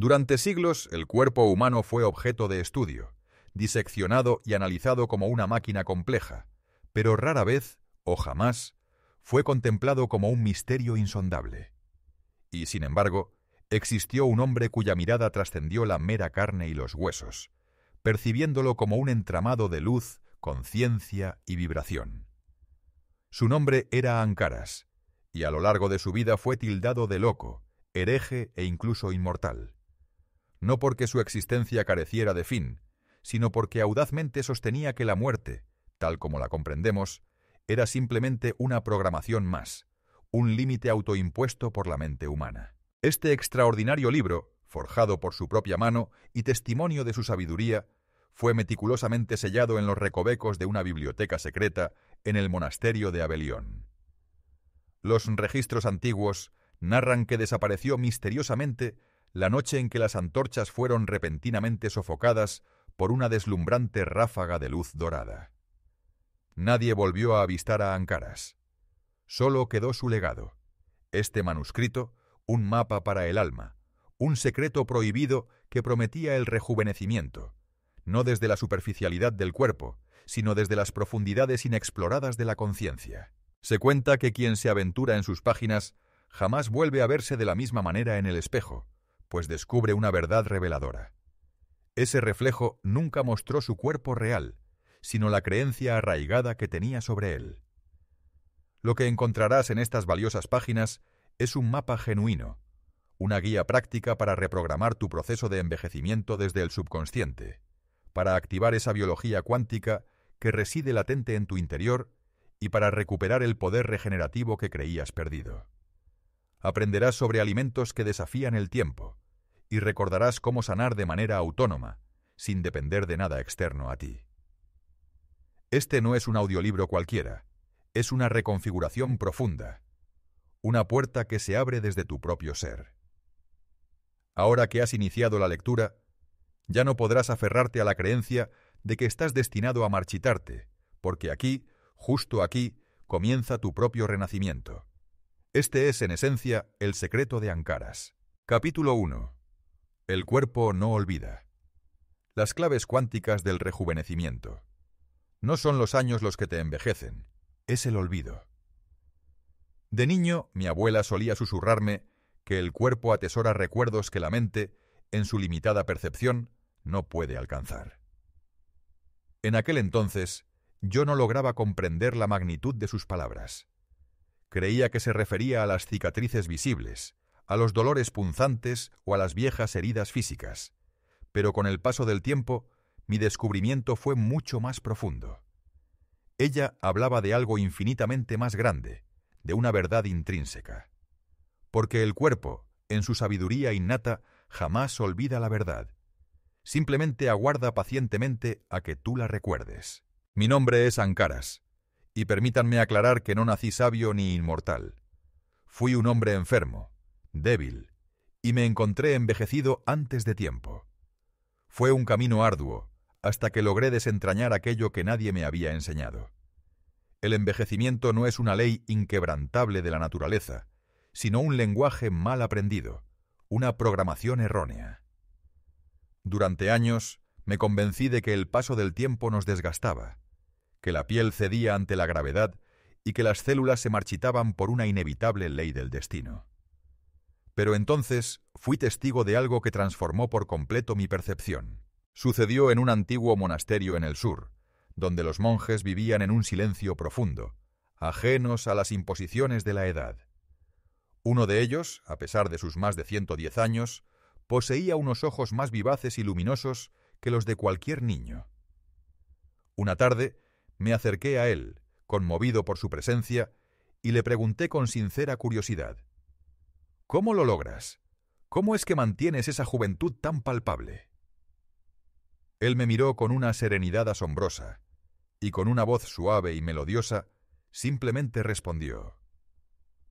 Durante siglos, el cuerpo humano fue objeto de estudio, diseccionado y analizado como una máquina compleja, pero rara vez, o jamás, fue contemplado como un misterio insondable. Y, sin embargo, existió un hombre cuya mirada trascendió la mera carne y los huesos, percibiéndolo como un entramado de luz, conciencia y vibración. Su nombre era Ancaras, y a lo largo de su vida fue tildado de loco, hereje e incluso inmortal. No porque su existencia careciera de fin, sino porque audazmente sostenía que la muerte, tal como la comprendemos, era simplemente una programación más, un límite autoimpuesto por la mente humana. Este extraordinario libro, forjado por su propia mano y testimonio de su sabiduría, fue meticulosamente sellado en los recovecos de una biblioteca secreta en el monasterio de Abelión. Los registros antiguos narran que desapareció misteriosamente la noche en que las antorchas fueron repentinamente sofocadas por una deslumbrante ráfaga de luz dorada. Nadie volvió a avistar a Ancaras. Solo quedó su legado, este manuscrito, un mapa para el alma, un secreto prohibido que prometía el rejuvenecimiento, no desde la superficialidad del cuerpo, sino desde las profundidades inexploradas de la conciencia. Se cuenta que quien se aventura en sus páginas jamás vuelve a verse de la misma manera en el espejo, pues descubre una verdad reveladora. Ese reflejo nunca mostró su cuerpo real, sino la creencia arraigada que tenía sobre él. Lo que encontrarás en estas valiosas páginas es un mapa genuino, una guía práctica para reprogramar tu proceso de envejecimiento desde el subconsciente, para activar esa biología cuántica que reside latente en tu interior y para recuperar el poder regenerativo que creías perdido. Aprenderás sobre alimentos que desafían el tiempo y recordarás cómo sanar de manera autónoma, sin depender de nada externo a ti. Este no es un audiolibro cualquiera, es una reconfiguración profunda, una puerta que se abre desde tu propio ser. Ahora que has iniciado la lectura, ya no podrás aferrarte a la creencia de que estás destinado a marchitarte, porque aquí, justo aquí, comienza tu propio renacimiento. Este es, en esencia, el secreto de Ancaras. Capítulo 1. El cuerpo no olvida. Las claves cuánticas del rejuvenecimiento. No son los años los que te envejecen, es el olvido. De niño, mi abuela solía susurrarme que el cuerpo atesora recuerdos que la mente, en su limitada percepción, no puede alcanzar. En aquel entonces, yo no lograba comprender la magnitud de sus palabras. Creía que se refería a las cicatrices visibles, a los dolores punzantes o a las viejas heridas físicas, pero con el paso del tiempo, mi descubrimiento fue mucho más profundo. Ella hablaba de algo infinitamente más grande, de una verdad intrínseca. Porque el cuerpo, en su sabiduría innata, jamás olvida la verdad. Simplemente aguarda pacientemente a que tú la recuerdes. Mi nombre es Ancaras, y permítanme aclarar que no nací sabio ni inmortal. Fui un hombre enfermo, débil, y me encontré envejecido antes de tiempo. Fue un camino arduo, hasta que logré desentrañar aquello que nadie me había enseñado. El envejecimiento no es una ley inquebrantable de la naturaleza, sino un lenguaje mal aprendido, una programación errónea. Durante años me convencí de que el paso del tiempo nos desgastaba, que la piel cedía ante la gravedad y que las células se marchitaban por una inevitable ley del destino. Pero entonces fui testigo de algo que transformó por completo mi percepción. Sucedió en un antiguo monasterio en el sur, donde los monjes vivían en un silencio profundo, ajenos a las imposiciones de la edad. Uno de ellos, a pesar de sus más de 110 años, poseía unos ojos más vivaces y luminosos que los de cualquier niño. Una tarde me acerqué a él, conmovido por su presencia, y le pregunté con sincera curiosidad: ¿cómo lo logras? ¿Cómo es que mantienes esa juventud tan palpable? Él me miró con una serenidad asombrosa, y con una voz suave y melodiosa, simplemente respondió: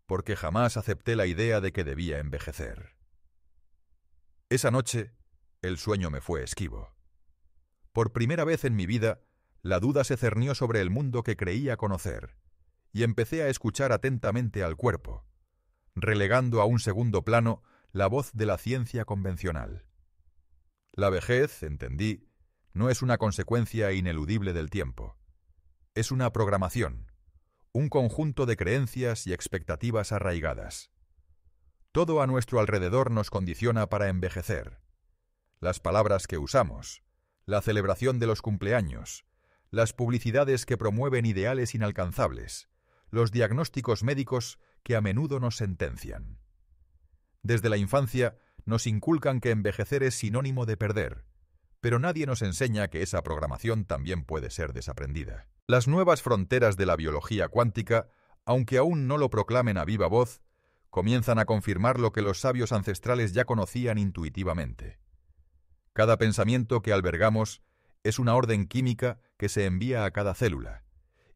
porque jamás acepté la idea de que debía envejecer. Esa noche, el sueño me fue esquivo. Por primera vez en mi vida, la duda se cernió sobre el mundo que creía conocer, y empecé a escuchar atentamente al cuerpo, relegando a un segundo plano la voz de la ciencia convencional. La vejez, entendí, no es una consecuencia ineludible del tiempo. Es una programación, un conjunto de creencias y expectativas arraigadas. Todo a nuestro alrededor nos condiciona para envejecer. Las palabras que usamos, la celebración de los cumpleaños, las publicidades que promueven ideales inalcanzables, los diagnósticos médicos que a menudo nos sentencian. Desde la infancia nos inculcan que envejecer es sinónimo de perder, pero nadie nos enseña que esa programación también puede ser desaprendida. Las nuevas fronteras de la biología cuántica, aunque aún no lo proclamen a viva voz, comienzan a confirmar lo que los sabios ancestrales ya conocían intuitivamente. Cada pensamiento que albergamos es una orden química que se envía a cada célula,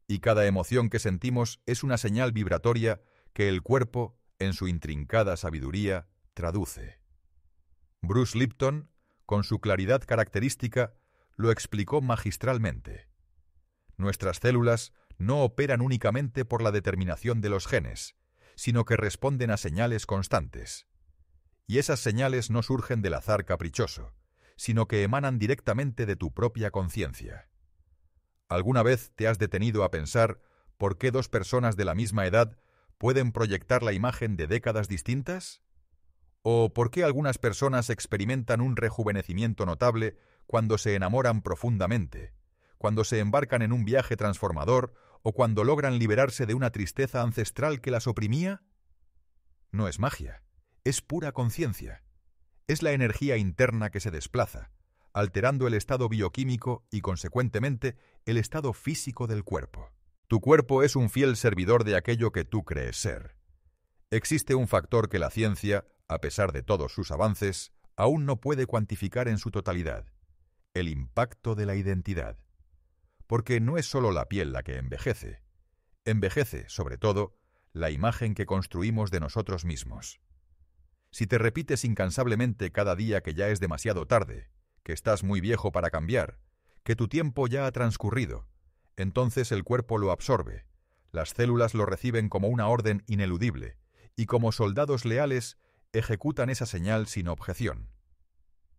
y cada emoción que sentimos es una señal vibratoria que el cuerpo, en su intrincada sabiduría, traduce. Bruce Lipton, con su claridad característica, lo explicó magistralmente. Nuestras células no operan únicamente por la determinación de los genes, sino que responden a señales constantes. Y esas señales no surgen del azar caprichoso, sino que emanan directamente de tu propia conciencia. ¿Alguna vez te has detenido a pensar por qué dos personas de la misma edad pueden proyectar la imagen de décadas distintas? ¿O por qué algunas personas experimentan un rejuvenecimiento notable cuando se enamoran profundamente, cuando se embarcan en un viaje transformador o cuando logran liberarse de una tristeza ancestral que las oprimía? No es magia, es pura conciencia. Es la energía interna que se desplaza, alterando el estado bioquímico y, consecuentemente, el estado físico del cuerpo. Tu cuerpo es un fiel servidor de aquello que tú crees ser. Existe un factor que la ciencia, a pesar de todos sus avances, aún no puede cuantificar en su totalidad: el impacto de la identidad. Porque no es solo la piel la que envejece. Envejece, sobre todo, la imagen que construimos de nosotros mismos. Si te repites incansablemente cada día que ya es demasiado tarde, que estás muy viejo para cambiar, que tu tiempo ya ha transcurrido, entonces el cuerpo lo absorbe, las células lo reciben como una orden ineludible, y como soldados leales ejecutan esa señal sin objeción.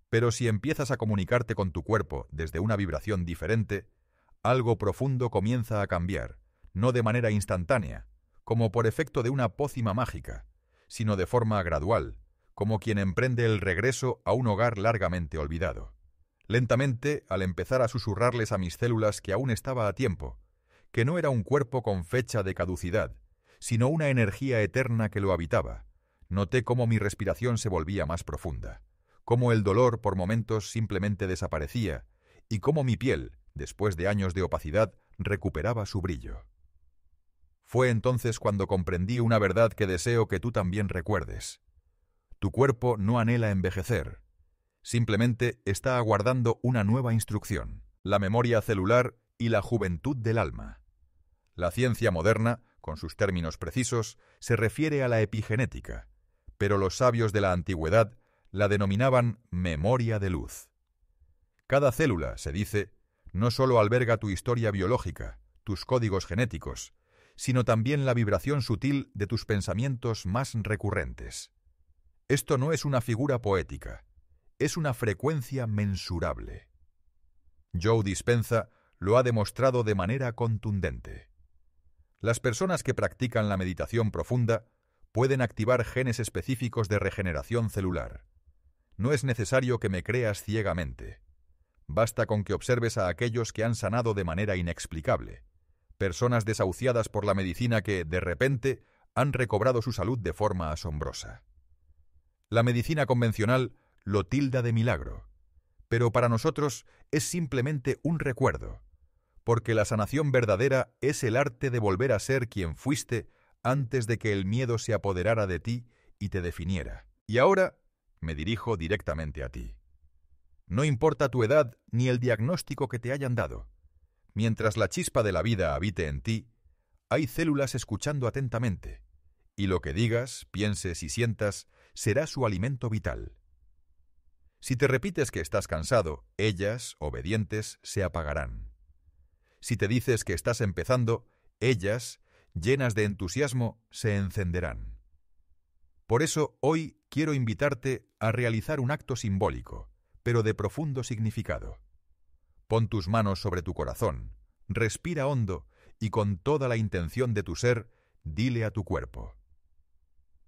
Pero si empiezas a comunicarte con tu cuerpo desde una vibración diferente, algo profundo comienza a cambiar, no de manera instantánea, como por efecto de una pócima mágica, sino de forma gradual, como quien emprende el regreso a un hogar largamente olvidado. Lentamente, al empezar a susurrarles a mis células que aún estaba a tiempo, que no era un cuerpo con fecha de caducidad, sino una energía eterna que lo habitaba, noté cómo mi respiración se volvía más profunda, cómo el dolor por momentos simplemente desaparecía, y cómo mi piel, después de años de opacidad, recuperaba su brillo. Fue entonces cuando comprendí una verdad que deseo que tú también recuerdes. Tu cuerpo no anhela envejecer. Simplemente está aguardando una nueva instrucción, la memoria celular y la juventud del alma. La ciencia moderna, con sus términos precisos, se refiere a la epigenética, pero los sabios de la antigüedad la denominaban memoria de luz. Cada célula, se dice, no solo alberga tu historia biológica, tus códigos genéticos, sino también la vibración sutil de tus pensamientos más recurrentes. Esto no es una figura poética, es una frecuencia mensurable. Joe Dispenza lo ha demostrado de manera contundente. Las personas que practican la meditación profunda pueden activar genes específicos de regeneración celular. No es necesario que me creas ciegamente. Basta con que observes a aquellos que han sanado de manera inexplicable, personas desahuciadas por la medicina que, de repente, han recobrado su salud de forma asombrosa. La medicina convencional lo tilda de milagro, pero para nosotros es simplemente un recuerdo, porque la sanación verdadera es el arte de volver a ser quien fuiste antes de que el miedo se apoderara de ti y te definiera. Y ahora me dirijo directamente a ti. No importa tu edad ni el diagnóstico que te hayan dado. Mientras la chispa de la vida habite en ti, hay células escuchando atentamente, y lo que digas, pienses y sientas será su alimento vital. Si te repites que estás cansado, ellas, obedientes, se apagarán. Si te dices que estás empezando, ellas, llenas de entusiasmo, se encenderán. Por eso hoy quiero invitarte a realizar un acto simbólico, pero de profundo significado. Pon tus manos sobre tu corazón, respira hondo y con toda la intención de tu ser, dile a tu cuerpo: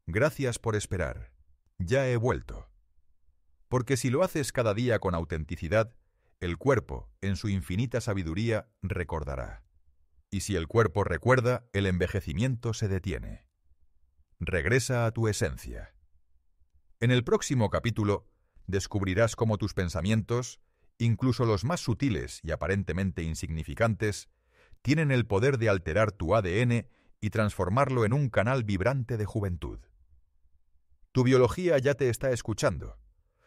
gracias por esperar, ya he vuelto. Porque si lo haces cada día con autenticidad, el cuerpo, en su infinita sabiduría, recordará. Y si el cuerpo recuerda, el envejecimiento se detiene. Regresa a tu esencia. En el próximo capítulo, descubrirás cómo tus pensamientos, incluso los más sutiles y aparentemente insignificantes, tienen el poder de alterar tu ADN y transformarlo en un canal vibrante de juventud. Tu biología ya te está escuchando.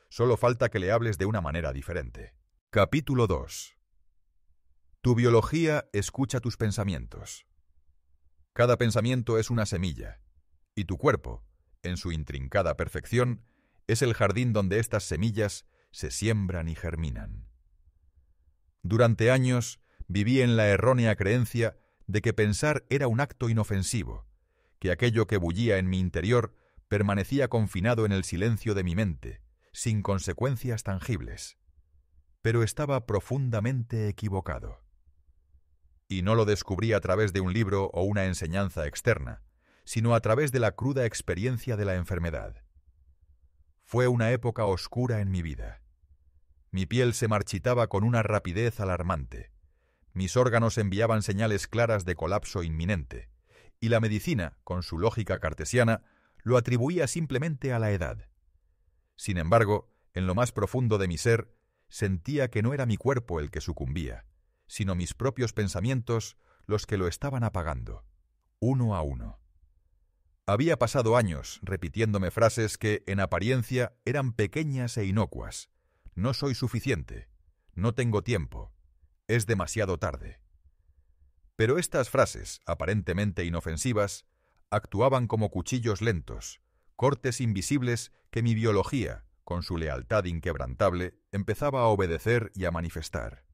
Solo falta que le hables de una manera diferente. Capítulo 2. Tu biología escucha tus pensamientos. Cada pensamiento es una semilla, y tu cuerpo, en su intrincada perfección, es el jardín donde estas semillas se siembran y germinan. Durante años viví en la errónea creencia de que pensar era un acto inofensivo, que aquello que bullía en mi interior permanecía confinado en el silencio de mi mente, sin consecuencias tangibles. Pero estaba profundamente equivocado. Y no lo descubrí a través de un libro o una enseñanza externa, sino a través de la cruda experiencia de la enfermedad. Fue una época oscura en mi vida. Mi piel se marchitaba con una rapidez alarmante. Mis órganos enviaban señales claras de colapso inminente, y la medicina, con su lógica cartesiana, lo atribuía simplemente a la edad. Sin embargo, en lo más profundo de mi ser, sentía que no era mi cuerpo el que sucumbía, sino mis propios pensamientos los que lo estaban apagando, uno a uno. Había pasado años repitiéndome frases que, en apariencia, eran pequeñas e inocuas. No soy suficiente, no tengo tiempo, es demasiado tarde. Pero estas frases, aparentemente inofensivas, actuaban como cuchillos lentos, cortes invisibles que mi biología, con su lealtad inquebrantable, empezaba a obedecer y a manifestar,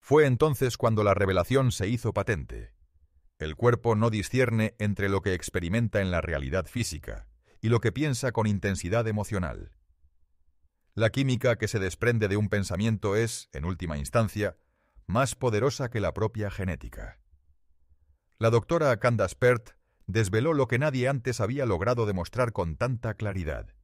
Fue entonces cuando la revelación se hizo patente. El cuerpo no discierne entre lo que experimenta en la realidad física y lo que piensa con intensidad emocional. La química que se desprende de un pensamiento es, en última instancia, más poderosa que la propia genética. La doctora Candace Pert desveló lo que nadie antes había logrado demostrar con tanta claridad.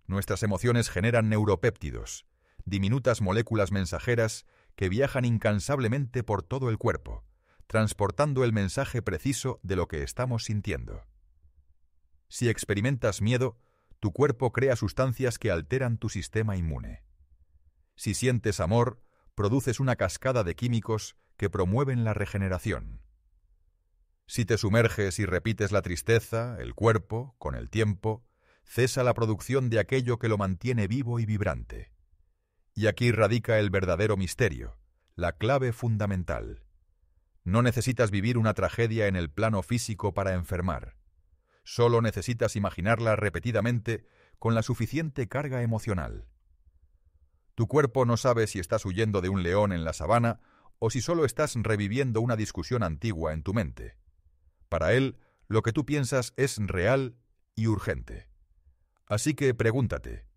Nuestras emociones generan neuropéptidos, diminutas moléculas mensajeras que viajan incansablemente por todo el cuerpo, transportando el mensaje preciso de lo que estamos sintiendo. Si experimentas miedo, tu cuerpo crea sustancias que alteran tu sistema inmune. Si sientes amor, produces una cascada de químicos que promueven la regeneración. Si te sumerges y repites la tristeza, el cuerpo, con el tiempo, cesa la producción de aquello que lo mantiene vivo y vibrante. Y aquí radica el verdadero misterio, la clave fundamental. No necesitas vivir una tragedia en el plano físico para enfermar. Solo necesitas imaginarla repetidamente con la suficiente carga emocional. Tu cuerpo no sabe si estás huyendo de un león en la sabana o si solo estás reviviendo una discusión antigua en tu mente. Para él, lo que tú piensas es real y urgente. Así que pregúntate,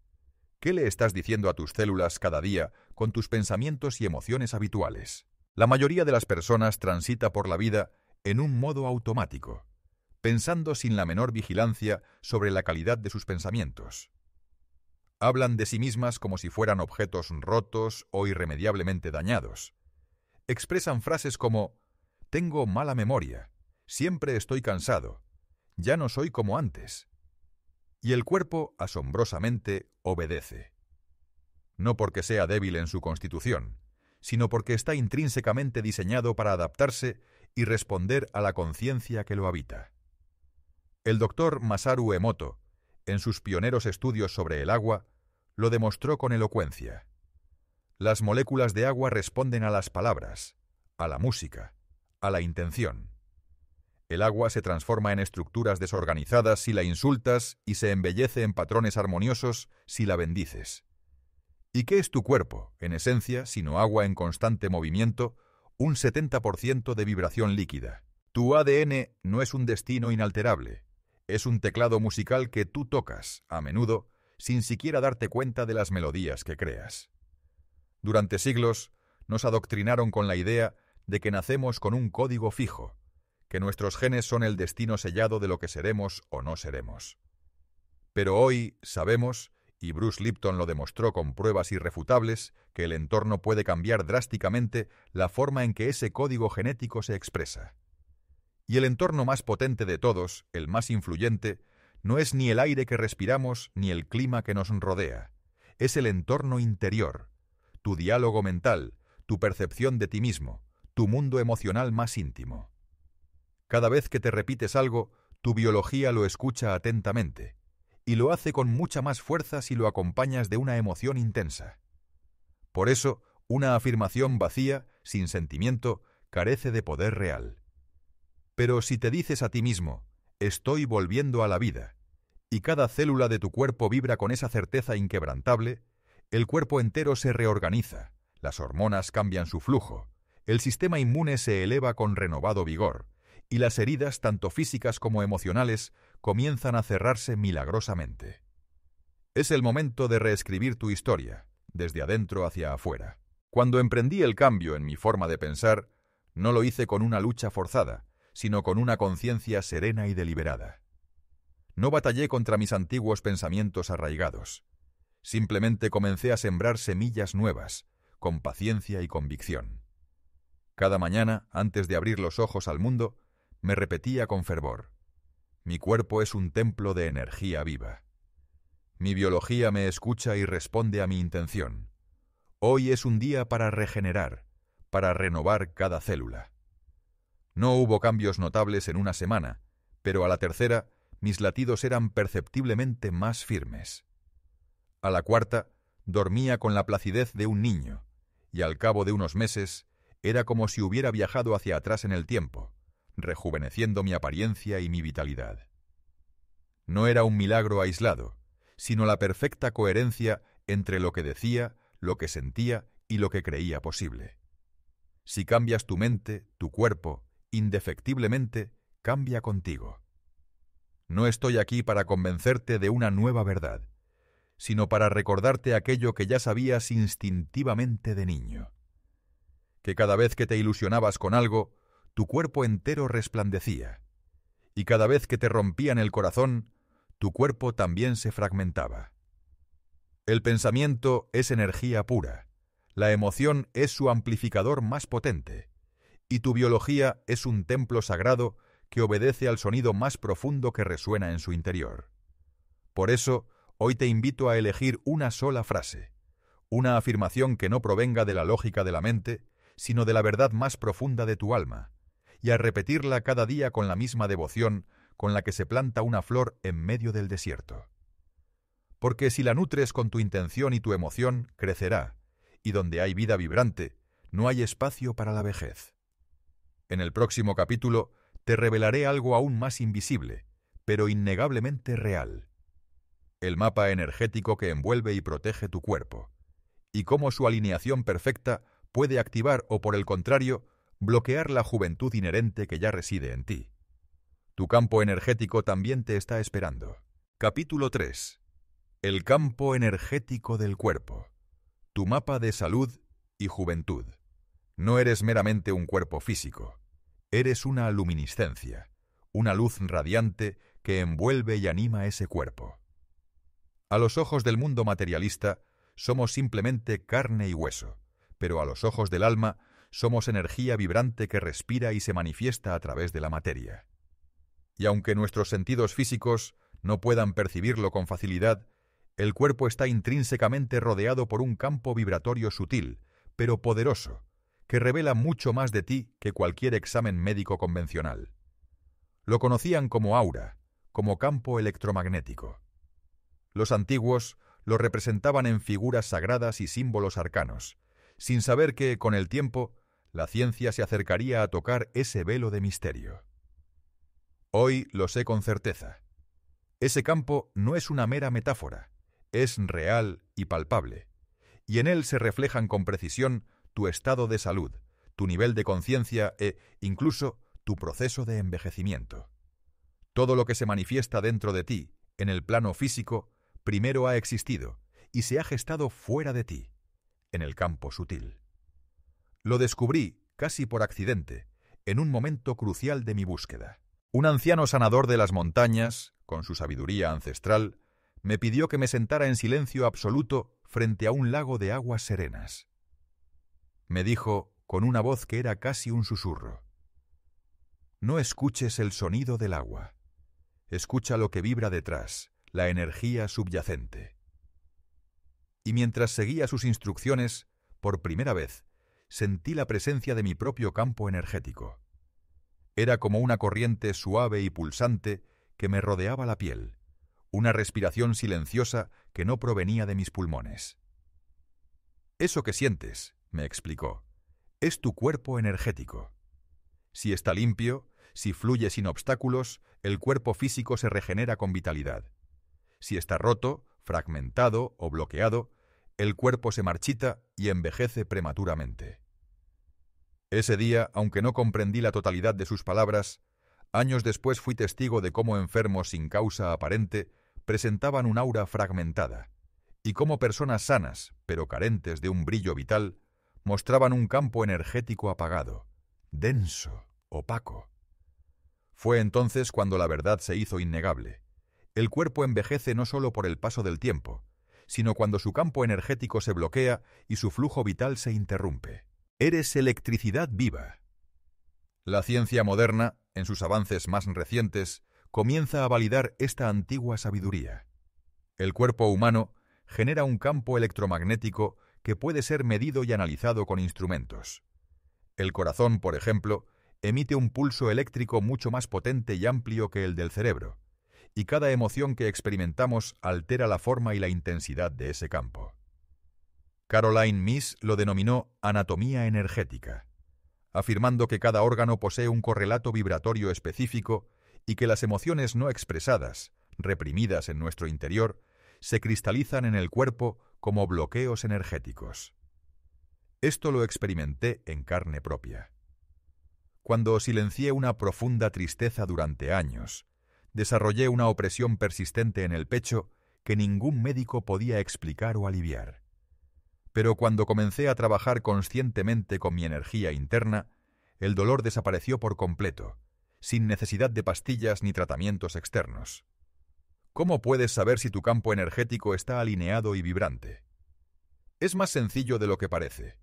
¿qué le estás diciendo a tus células cada día con tus pensamientos y emociones habituales? La mayoría de las personas transita por la vida en un modo automático, pensando sin la menor vigilancia sobre la calidad de sus pensamientos. Hablan de sí mismas como si fueran objetos rotos o irremediablemente dañados. Expresan frases como: tengo mala memoria, siempre estoy cansado, ya no soy como antes. Y el cuerpo, asombrosamente, obedece. No porque sea débil en su constitución, sino porque está intrínsecamente diseñado para adaptarse y responder a la conciencia que lo habita. El doctor Masaru Emoto, en sus pioneros estudios sobre el agua, lo demostró con elocuencia. Las moléculas de agua responden a las palabras, a la música, a la intención. El agua se transforma en estructuras desorganizadas si la insultas y se embellece en patrones armoniosos si la bendices. ¿Y qué es tu cuerpo, en esencia, sino agua en constante movimiento, un 70% de vibración líquida? Tu ADN no es un destino inalterable, Es un teclado musical que tú tocas, a menudo, sin siquiera darte cuenta de las melodías que creas. Durante siglos nos adoctrinaron con la idea de que nacemos con un código fijo, que nuestros genes son el destino sellado de lo que seremos o no seremos. Pero hoy sabemos, y Bruce Lipton lo demostró con pruebas irrefutables, que el entorno puede cambiar drásticamente la forma en que ese código genético se expresa. Y el entorno más potente de todos, el más influyente, no es ni el aire que respiramos ni el clima que nos rodea. Es el entorno interior, tu diálogo mental, tu percepción de ti mismo, tu mundo emocional más íntimo. Cada vez que te repites algo, tu biología lo escucha atentamente, y lo hace con mucha más fuerza si lo acompañas de una emoción intensa. Por eso, una afirmación vacía, sin sentimiento, carece de poder real. Pero si te dices a ti mismo, estoy volviendo a la vida, y cada célula de tu cuerpo vibra con esa certeza inquebrantable, el cuerpo entero se reorganiza, las hormonas cambian su flujo, el sistema inmune se eleva con renovado vigor, y las heridas, tanto físicas como emocionales, comienzan a cerrarse milagrosamente. Es el momento de reescribir tu historia, desde adentro hacia afuera. Cuando emprendí el cambio en mi forma de pensar, no lo hice con una lucha forzada, sino con una conciencia serena y deliberada. No batallé contra mis antiguos pensamientos arraigados. Simplemente comencé a sembrar semillas nuevas, con paciencia y convicción. Cada mañana, antes de abrir los ojos al mundo, me repetía con fervor: mi cuerpo es un templo de energía viva. Mi biología me escucha y responde a mi intención. Hoy es un día para regenerar, para renovar cada célula. No hubo cambios notables en una semana, pero a la tercera, mis latidos eran perceptiblemente más firmes. A la cuarta, dormía con la placidez de un niño, y al cabo de unos meses, era como si hubiera viajado hacia atrás en el tiempo, rejuveneciendo mi apariencia y mi vitalidad. No era un milagro aislado, sino la perfecta coherencia entre lo que decía, lo que sentía y lo que creía posible. Si cambias tu mente, tu cuerpo, indefectiblemente, cambia contigo. No estoy aquí para convencerte de una nueva verdad, sino para recordarte aquello que ya sabías instintivamente de niño. Que cada vez que te ilusionabas con algo, tu cuerpo entero resplandecía, y cada vez que te rompían el corazón, tu cuerpo también se fragmentaba. El pensamiento es energía pura, la emoción es su amplificador más potente, y tu biología es un templo sagrado que obedece al sonido más profundo que resuena en su interior. Por eso, hoy te invito a elegir una sola frase, una afirmación que no provenga de la lógica de la mente, sino de la verdad más profunda de tu alma, y a repetirla cada día con la misma devoción con la que se planta una flor en medio del desierto. Porque si la nutres con tu intención y tu emoción, crecerá, y donde hay vida vibrante, no hay espacio para la vejez. En el próximo capítulo te revelaré algo aún más invisible, pero innegablemente real: el mapa energético que envuelve y protege tu cuerpo, y cómo su alineación perfecta puede activar o, por el contrario, bloquear la juventud inherente que ya reside en ti. Tu campo energético también te está esperando. Capítulo 3. El campo energético del cuerpo. Tu mapa de salud y juventud. No eres meramente un cuerpo físico. Eres una luminiscencia, una luz radiante que envuelve y anima ese cuerpo. A los ojos del mundo materialista, somos simplemente carne y hueso, pero a los ojos del alma, somos energía vibrante que respira y se manifiesta a través de la materia. Y aunque nuestros sentidos físicos no puedan percibirlo con facilidad, el cuerpo está intrínsecamente rodeado por un campo vibratorio sutil, pero poderoso, que revela mucho más de ti que cualquier examen médico convencional. Lo conocían como aura, como campo electromagnético. Los antiguos lo representaban en figuras sagradas y símbolos arcanos, sin saber que, con el tiempo, la ciencia se acercaría a tocar ese velo de misterio. Hoy lo sé con certeza. Ese campo no es una mera metáfora, es real y palpable, y en él se reflejan con precisión tu estado de salud, tu nivel de conciencia e, incluso, tu proceso de envejecimiento. Todo lo que se manifiesta dentro de ti, en el plano físico, primero ha existido y se ha gestado fuera de ti, en el campo sutil. Lo descubrí, casi por accidente, en un momento crucial de mi búsqueda. Un anciano sanador de las montañas, con su sabiduría ancestral, me pidió que me sentara en silencio absoluto frente a un lago de aguas serenas. Me dijo, con una voz que era casi un susurro: no escuches el sonido del agua. Escucha lo que vibra detrás, la energía subyacente. Y mientras seguía sus instrucciones, por primera vez, sentí la presencia de mi propio campo energético. Era como una corriente suave y pulsante que me rodeaba la piel, una respiración silenciosa que no provenía de mis pulmones. Eso que sientes, me explicó, es tu cuerpo energético. Si está limpio, si fluye sin obstáculos, el cuerpo físico se regenera con vitalidad. Si está roto, fragmentado o bloqueado, el cuerpo se marchita y envejece prematuramente. Ese día, aunque no comprendí la totalidad de sus palabras, años después fui testigo de cómo enfermos sin causa aparente presentaban un aura fragmentada, y cómo personas sanas, pero carentes de un brillo vital, mostraban un campo energético apagado, denso, opaco. Fue entonces cuando la verdad se hizo innegable. El cuerpo envejece no solo por el paso del tiempo, sino cuando su campo energético se bloquea y su flujo vital se interrumpe. Eres electricidad viva. La ciencia moderna, en sus avances más recientes, comienza a validar esta antigua sabiduría. El cuerpo humano genera un campo electromagnético que puede ser medido y analizado con instrumentos. El corazón, por ejemplo, emite un pulso eléctrico mucho más potente y amplio que el del cerebro, y cada emoción que experimentamos altera la forma y la intensidad de ese campo. Caroline Myss lo denominó anatomía energética, afirmando que cada órgano posee un correlato vibratorio específico y que las emociones no expresadas, reprimidas en nuestro interior, se cristalizan en el cuerpo como bloqueos energéticos. Esto lo experimenté en carne propia. Cuando silencié una profunda tristeza durante años, desarrollé una opresión persistente en el pecho que ningún médico podía explicar o aliviar. Pero cuando comencé a trabajar conscientemente con mi energía interna, el dolor desapareció por completo, sin necesidad de pastillas ni tratamientos externos. ¿Cómo puedes saber si tu campo energético está alineado y vibrante? Es más sencillo de lo que parece.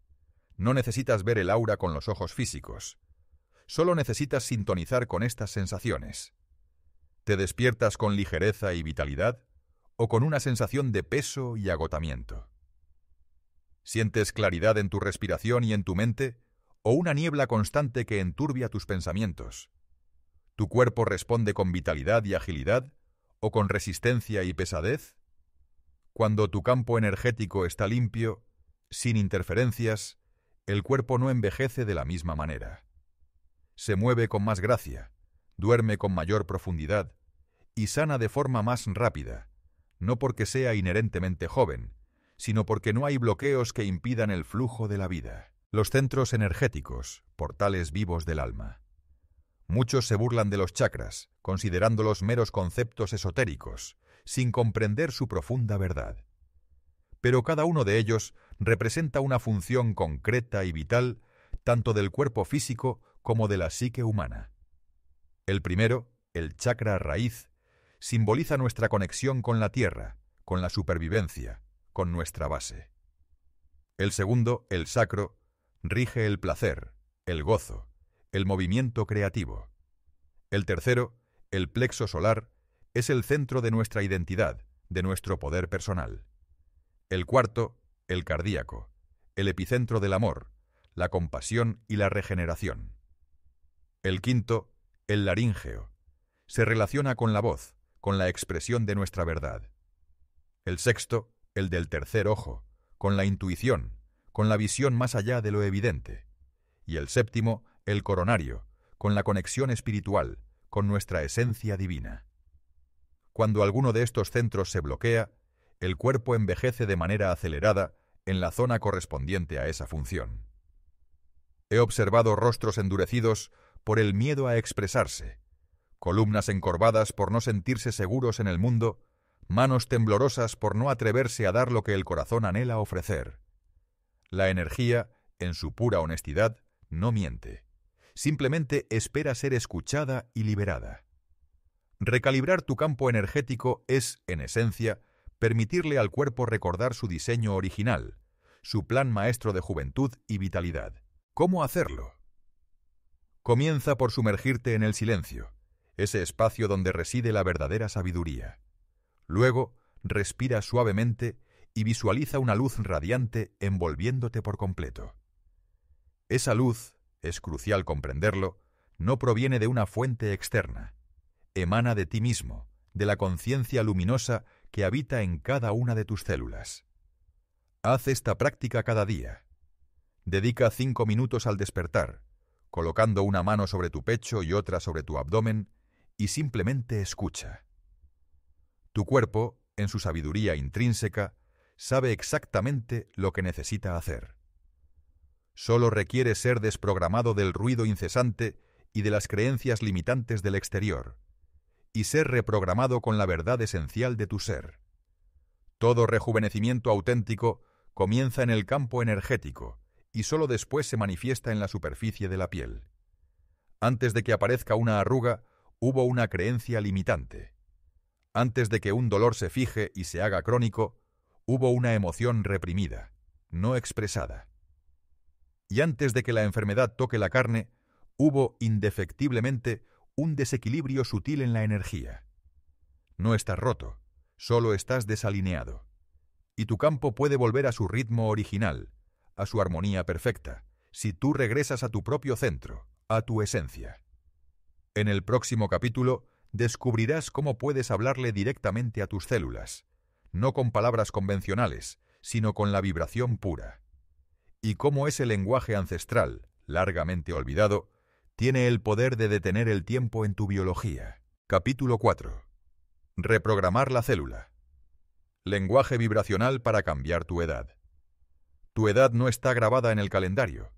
No necesitas ver el aura con los ojos físicos. Solo necesitas sintonizar con estas sensaciones. ¿Te despiertas con ligereza y vitalidad o con una sensación de peso y agotamiento? ¿Sientes claridad en tu respiración y en tu mente o una niebla constante que enturbia tus pensamientos? ¿Tu cuerpo responde con vitalidad y agilidad o con resistencia y pesadez? Cuando tu campo energético está limpio, sin interferencias, el cuerpo no envejece de la misma manera. Se mueve con más gracia, duerme con mayor profundidad y sana de forma más rápida, no porque sea inherentemente joven, sino porque no hay bloqueos que impidan el flujo de la vida. Los centros energéticos, portales vivos del alma. Muchos se burlan de los chakras, considerándolos meros conceptos esotéricos, sin comprender su profunda verdad. Pero cada uno de ellos representa una función concreta y vital, tanto del cuerpo físico como de la psique humana. El primero, el chakra raíz, simboliza nuestra conexión con la tierra, con la supervivencia, con nuestra base. El segundo, el sacro, rige el placer, el gozo, el movimiento creativo. El tercero, el plexo solar, es el centro de nuestra identidad, de nuestro poder personal. El cuarto, el cardíaco, el epicentro del amor, la compasión y la regeneración. El quinto, el laríngeo, se relaciona con la voz, con la expresión de nuestra verdad. El sexto, el del tercer ojo, con la intuición, con la visión más allá de lo evidente. Y el séptimo, el coronario, con la conexión espiritual, con nuestra esencia divina. Cuando alguno de estos centros se bloquea, el cuerpo envejece de manera acelerada en la zona correspondiente a esa función. He observado rostros endurecidos por el miedo a expresarse, columnas encorvadas por no sentirse seguros en el mundo, manos temblorosas por no atreverse a dar lo que el corazón anhela ofrecer. La energía, en su pura honestidad, no miente. Simplemente espera ser escuchada y liberada. Recalibrar tu campo energético es, en esencia, permitirle al cuerpo recordar su diseño original, su plan maestro de juventud y vitalidad. ¿Cómo hacerlo? Comienza por sumergirte en el silencio, ese espacio donde reside la verdadera sabiduría. Luego, respira suavemente y visualiza una luz radiante envolviéndote por completo. Esa luz, es crucial comprenderlo, no proviene de una fuente externa. Emana de ti mismo, de la conciencia luminosa que habita en cada una de tus células. Haz esta práctica cada día. Dedica 5 minutos al despertar, colocando una mano sobre tu pecho y otra sobre tu abdomen, y simplemente escucha. Tu cuerpo, en su sabiduría intrínseca, sabe exactamente lo que necesita hacer. Solo requiere ser desprogramado del ruido incesante y de las creencias limitantes del exterior, y ser reprogramado con la verdad esencial de tu ser. Todo rejuvenecimiento auténtico comienza en el campo energético y solo después se manifiesta en la superficie de la piel. Antes de que aparezca una arruga, hubo una creencia limitante. Antes de que un dolor se fije y se haga crónico, hubo una emoción reprimida, no expresada. Y antes de que la enfermedad toque la carne, hubo indefectiblemente un desequilibrio sutil en la energía. No estás roto, solo estás desalineado. Y tu campo puede volver a su ritmo original, a su armonía perfecta, si tú regresas a tu propio centro, a tu esencia. En el próximo capítulo descubrirás cómo puedes hablarle directamente a tus células, no con palabras convencionales, sino con la vibración pura. Y cómo ese lenguaje ancestral, largamente olvidado, tiene el poder de detener el tiempo en tu biología. Capítulo 4. Reprogramar la célula. Lenguaje vibracional para cambiar tu edad. Tu edad no está grabada en el calendario.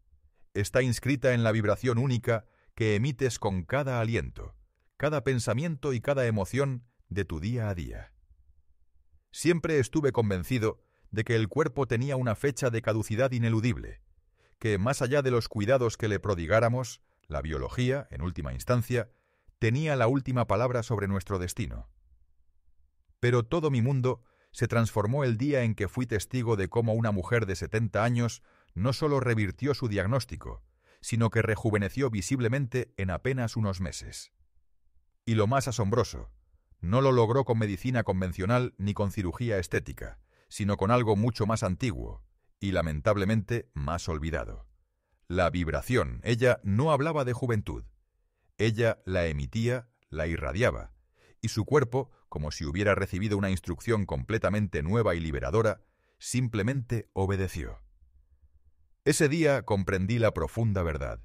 Está inscrita en la vibración única que emites con cada aliento, cada pensamiento y cada emoción de tu día a día. Siempre estuve convencido de que el cuerpo tenía una fecha de caducidad ineludible, que más allá de los cuidados que le prodigáramos, la biología, en última instancia, tenía la última palabra sobre nuestro destino. Pero todo mi mundo se transformó el día en que fui testigo de cómo una mujer de 70 años no solo revirtió su diagnóstico, sino que rejuveneció visiblemente en apenas unos meses. Y lo más asombroso, no lo logró con medicina convencional ni con cirugía estética, sino con algo mucho más antiguo y, lamentablemente, más olvidado. La vibración. Ella no hablaba de juventud. Ella la emitía, la irradiaba, y su cuerpo, como si hubiera recibido una instrucción completamente nueva y liberadora, simplemente obedeció. Ese día comprendí la profunda verdad.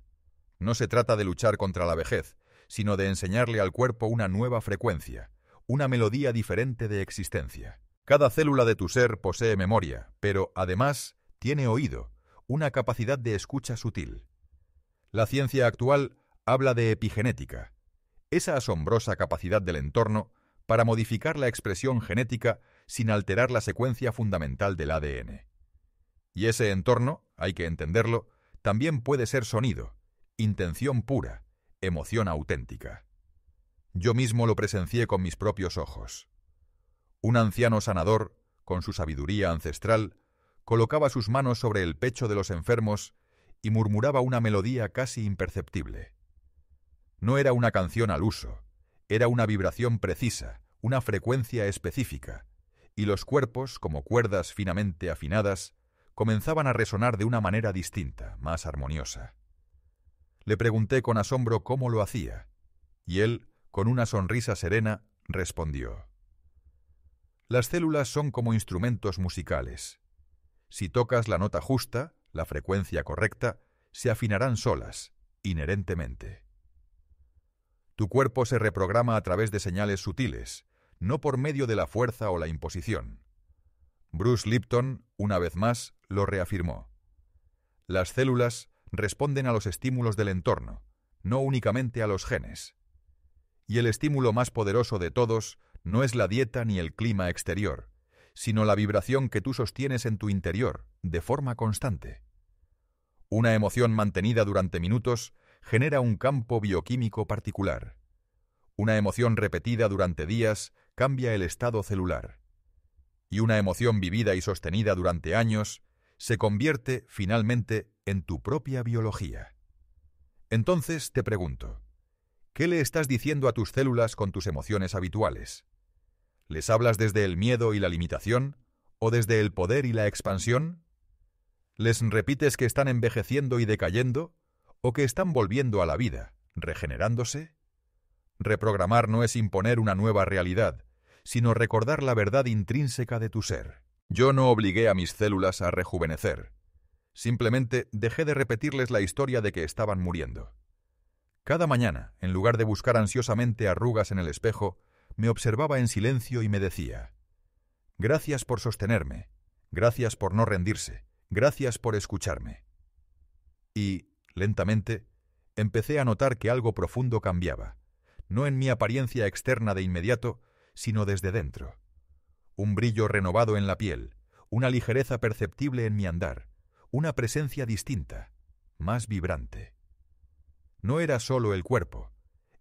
No se trata de luchar contra la vejez, sino de enseñarle al cuerpo una nueva frecuencia, una melodía diferente de existencia. Cada célula de tu ser posee memoria, pero, además, tiene oído, una capacidad de escucha sutil. La ciencia actual habla de epigenética, esa asombrosa capacidad del entorno para modificar la expresión genética sin alterar la secuencia fundamental del ADN. Y ese entorno, hay que entenderlo, también puede ser sonido, intención pura, emoción auténtica. Yo mismo lo presencié con mis propios ojos. Un anciano sanador, con su sabiduría ancestral, colocaba sus manos sobre el pecho de los enfermos y murmuraba una melodía casi imperceptible. No era una canción al uso, era una vibración precisa, una frecuencia específica, y los cuerpos, como cuerdas finamente afinadas, comenzaban a resonar de una manera distinta, más armoniosa. Le pregunté con asombro cómo lo hacía, y él, con una sonrisa serena, respondió: «Las células son como instrumentos musicales. Si tocas la nota justa, la frecuencia correcta, se afinarán solas, inherentemente. Tu cuerpo se reprograma a través de señales sutiles, no por medio de la fuerza o la imposición». Bruce Lipton, una vez más, lo reafirmó. Las células responden a los estímulos del entorno, no únicamente a los genes. Y el estímulo más poderoso de todos no es la dieta ni el clima exterior, sino la vibración que tú sostienes en tu interior, de forma constante. Una emoción mantenida durante minutos genera un campo bioquímico particular. Una emoción repetida durante días cambia el estado celular. Y una emoción vivida y sostenida durante años se convierte, finalmente, en tu propia biología. Entonces te pregunto, ¿qué le estás diciendo a tus células con tus emociones habituales? ¿Les hablas desde el miedo y la limitación o desde el poder y la expansión? ¿Les repites que están envejeciendo y decayendo o que están volviendo a la vida, regenerándose? Reprogramar no es imponer una nueva realidad, sino recordar la verdad intrínseca de tu ser. Yo no obligué a mis células a rejuvenecer. Simplemente dejé de repetirles la historia de que estaban muriendo. Cada mañana, en lugar de buscar ansiosamente arrugas en el espejo, me observaba en silencio y me decía: «Gracias por sostenerme, gracias por no rendirse, gracias por escucharme». Y, lentamente, empecé a notar que algo profundo cambiaba, no en mi apariencia externa de inmediato, sino desde dentro. Un brillo renovado en la piel, una ligereza perceptible en mi andar, una presencia distinta, más vibrante. No era solo el cuerpo,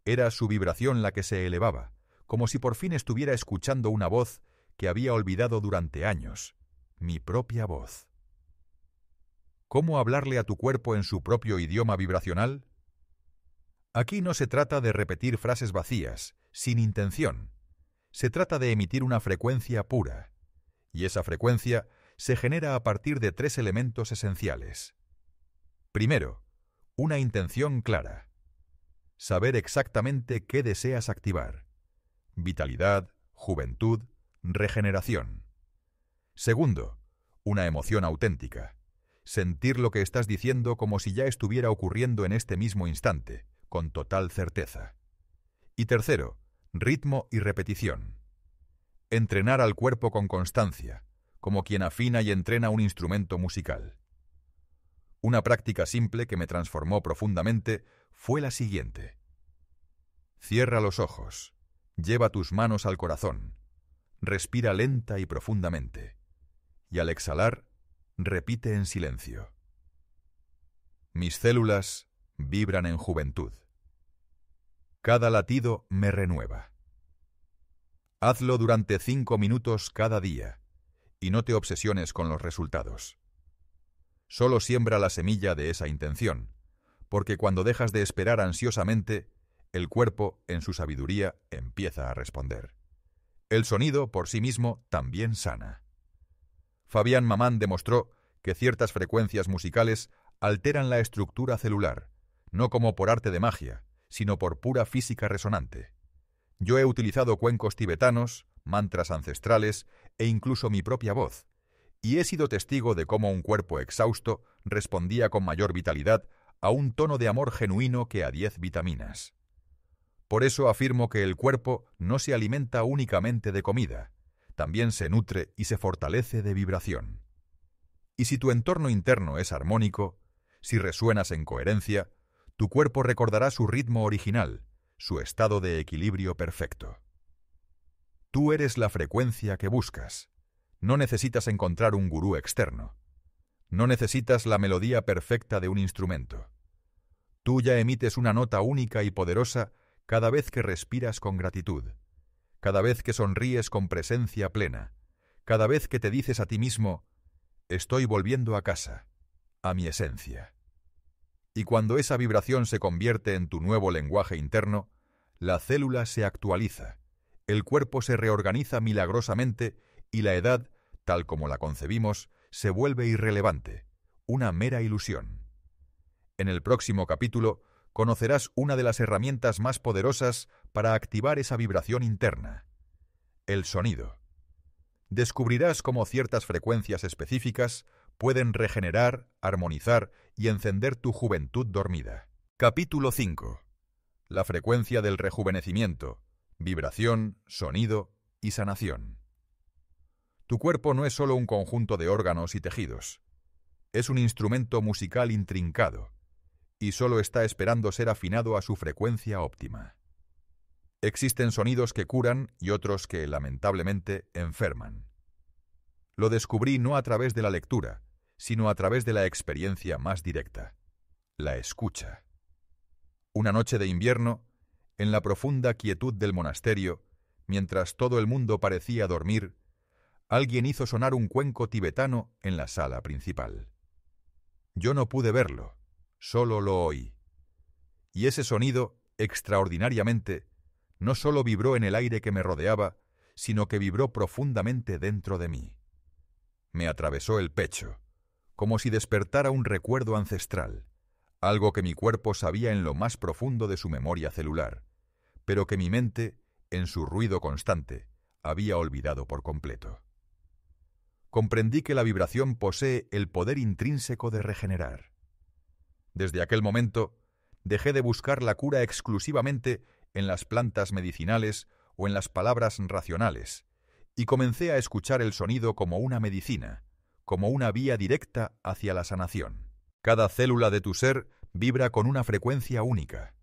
era su vibración la que se elevaba, como si por fin estuviera escuchando una voz que había olvidado durante años, mi propia voz. ¿Cómo hablarle a tu cuerpo en su propio idioma vibracional? Aquí no se trata de repetir frases vacías, sin intención. Se trata de emitir una frecuencia pura, y esa frecuencia se genera a partir de 3 elementos esenciales. Primero, una intención clara. Saber exactamente qué deseas activar. Vitalidad, juventud, regeneración. Segundo, una emoción auténtica. Sentir lo que estás diciendo como si ya estuviera ocurriendo en este mismo instante, con total certeza. Y tercero, ritmo y repetición. Entrenar al cuerpo con constancia, como quien afina y entrena un instrumento musical. Una práctica simple que me transformó profundamente fue la siguiente. Cierra los ojos, lleva tus manos al corazón, respira lenta y profundamente, y al exhalar, repite en silencio. Mis células vibran en juventud. Cada latido me renueva. Hazlo durante 5 minutos cada día, y no te obsesiones con los resultados. Solo siembra la semilla de esa intención, porque cuando dejas de esperar ansiosamente, el cuerpo, en su sabiduría, empieza a responder. El sonido, por sí mismo, también sana. Fabián Mamán demostró que ciertas frecuencias musicales alteran la estructura celular, no como por arte de magia, sino por pura física resonante. Yo he utilizado cuencos tibetanos, mantras ancestrales e incluso mi propia voz, y he sido testigo de cómo un cuerpo exhausto respondía con mayor vitalidad a un tono de amor genuino que a 10 vitaminas. Por eso afirmo que el cuerpo no se alimenta únicamente de comida, también se nutre y se fortalece de vibración. Y si tu entorno interno es armónico, si resuenas en coherencia, tu cuerpo recordará su ritmo original, su estado de equilibrio perfecto. Tú eres la frecuencia que buscas. No necesitas encontrar un gurú externo. No necesitas la melodía perfecta de un instrumento. Tú ya emites una nota única y poderosa cada vez que respiras con gratitud, cada vez que sonríes con presencia plena, cada vez que te dices a ti mismo: estoy volviendo a casa, a mi esencia. Y cuando esa vibración se convierte en tu nuevo lenguaje interno, la célula se actualiza, el cuerpo se reorganiza milagrosamente y la edad, tal como la concebimos, se vuelve irrelevante, una mera ilusión. En el próximo capítulo conocerás una de las herramientas más poderosas para activar esa vibración interna: el sonido. Descubrirás cómo ciertas frecuencias específicas pueden regenerar, armonizar y encender tu juventud dormida. Capítulo 5. La frecuencia del rejuvenecimiento, vibración, sonido y sanación. Tu cuerpo no es solo un conjunto de órganos y tejidos. Es un instrumento musical intrincado, y solo está esperando ser afinado a su frecuencia óptima. Existen sonidos que curan y otros que, lamentablemente, enferman. Lo descubrí no a través de la lectura, sino a través de la experiencia más directa, la escucha. Una noche de invierno, en la profunda quietud del monasterio, mientras todo el mundo parecía dormir, alguien hizo sonar un cuenco tibetano en la sala principal. Yo no pude verlo, solo lo oí. Y ese sonido, extraordinariamente, no solo vibró en el aire que me rodeaba, sino que vibró profundamente dentro de mí. Me atravesó el pecho, como si despertara un recuerdo ancestral, algo que mi cuerpo sabía en lo más profundo de su memoria celular, pero que mi mente, en su ruido constante, había olvidado por completo. Comprendí que la vibración posee el poder intrínseco de regenerar. Desde aquel momento, dejé de buscar la cura exclusivamente en las plantas medicinales o en las palabras racionales, y comencé a escuchar el sonido como una medicina, como una vía directa hacia la sanación. Cada célula de tu ser vibra con una frecuencia única.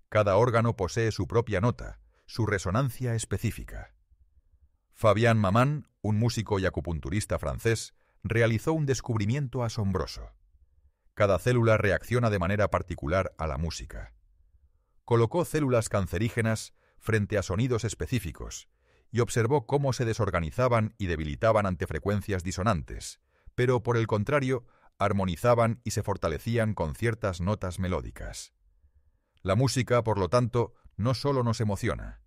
Cada órgano posee su propia nota, su resonancia específica. Fabien Maman, un músico y acupunturista francés, realizó un descubrimiento asombroso. Cada célula reacciona de manera particular a la música. Colocó células cancerígenas frente a sonidos específicos y observó cómo se desorganizaban y debilitaban ante frecuencias disonantes, pero por el contrario, armonizaban y se fortalecían con ciertas notas melódicas. La música, por lo tanto, no solo nos emociona.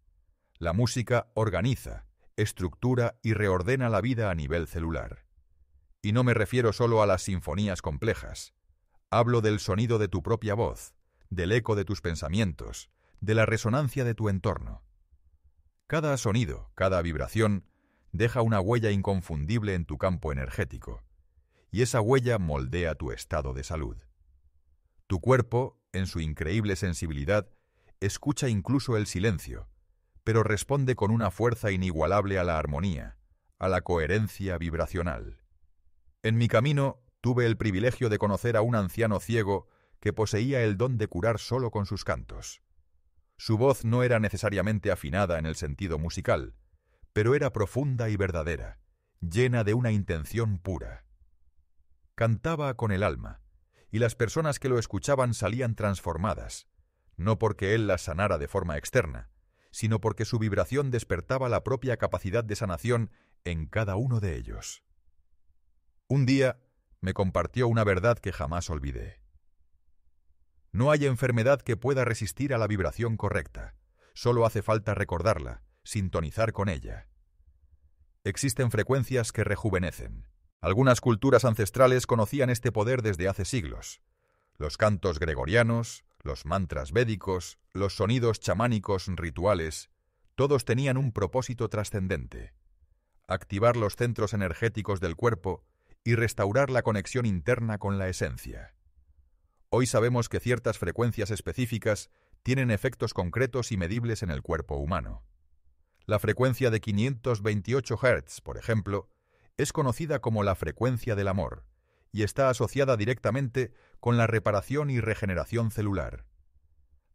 La música organiza, estructura y reordena la vida a nivel celular. Y no me refiero solo a las sinfonías complejas. Hablo del sonido de tu propia voz, del eco de tus pensamientos, de la resonancia de tu entorno. Cada sonido, cada vibración, deja una huella inconfundible en tu campo energético, y esa huella moldea tu estado de salud. Tu cuerpo, en su increíble sensibilidad, escucha incluso el silencio, pero responde con una fuerza inigualable a la armonía, a la coherencia vibracional. En mi camino, tuve el privilegio de conocer a un anciano ciego que poseía el don de curar solo con sus cantos. Su voz no era necesariamente afinada en el sentido musical, pero era profunda y verdadera, llena de una intención pura. Cantaba con el alma, y las personas que lo escuchaban salían transformadas, no porque él las sanara de forma externa, sino porque su vibración despertaba la propia capacidad de sanación en cada uno de ellos. Un día me compartió una verdad que jamás olvidé. No hay enfermedad que pueda resistir a la vibración correcta. Solo hace falta recordarla, sintonizar con ella. Existen frecuencias que rejuvenecen. Algunas culturas ancestrales conocían este poder desde hace siglos. Los cantos gregorianos, los mantras védicos, los sonidos chamánicos rituales, todos tenían un propósito trascendente: activar los centros energéticos del cuerpo y restaurar la conexión interna con la esencia. Hoy sabemos que ciertas frecuencias específicas tienen efectos concretos y medibles en el cuerpo humano. La frecuencia de 528 Hz, por ejemplo, es conocida como la frecuencia del amor y está asociada directamente con la reparación y regeneración celular.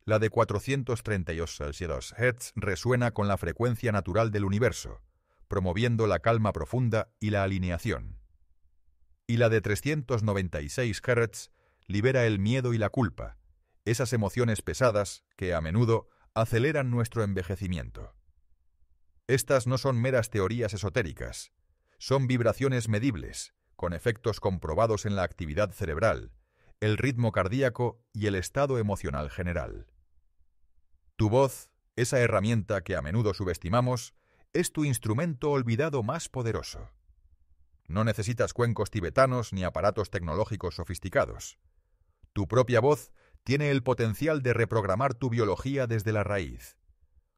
La de 432 Hz resuena con la frecuencia natural del universo, promoviendo la calma profunda y la alineación. Y la de 396 Hz libera el miedo y la culpa, esas emociones pesadas que, a menudo, aceleran nuestro envejecimiento. Estas no son meras teorías esotéricas, son vibraciones medibles, con efectos comprobados en la actividad cerebral, el ritmo cardíaco y el estado emocional general. Tu voz, esa herramienta que a menudo subestimamos, es tu instrumento olvidado más poderoso. No necesitas cuencos tibetanos ni aparatos tecnológicos sofisticados. Tu propia voz tiene el potencial de reprogramar tu biología desde la raíz.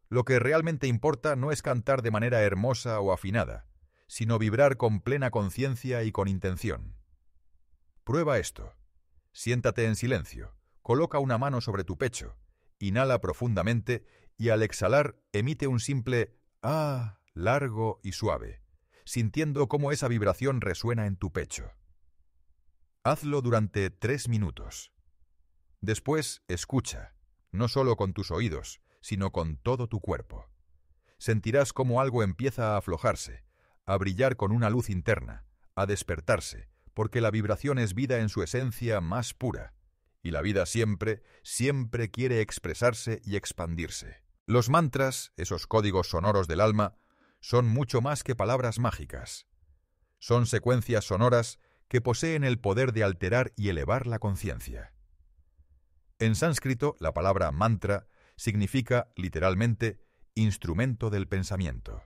Lo que realmente importa no es cantar de manera hermosa o afinada, sino vibrar con plena conciencia y con intención. Prueba esto. Siéntate en silencio, coloca una mano sobre tu pecho, inhala profundamente y al exhalar emite un simple «ah» largo y suave, sintiendo cómo esa vibración resuena en tu pecho. Hazlo durante 3 minutos. Después, escucha, no solo con tus oídos, sino con todo tu cuerpo. Sentirás cómo algo empieza a aflojarse, a brillar con una luz interna, a despertarse, porque la vibración es vida en su esencia más pura, y la vida siempre, siempre quiere expresarse y expandirse. Los mantras, esos códigos sonoros del alma, son mucho más que palabras mágicas. Son secuencias sonoras que poseen el poder de alterar y elevar la conciencia. En sánscrito, la palabra mantra significa, literalmente, instrumento del pensamiento.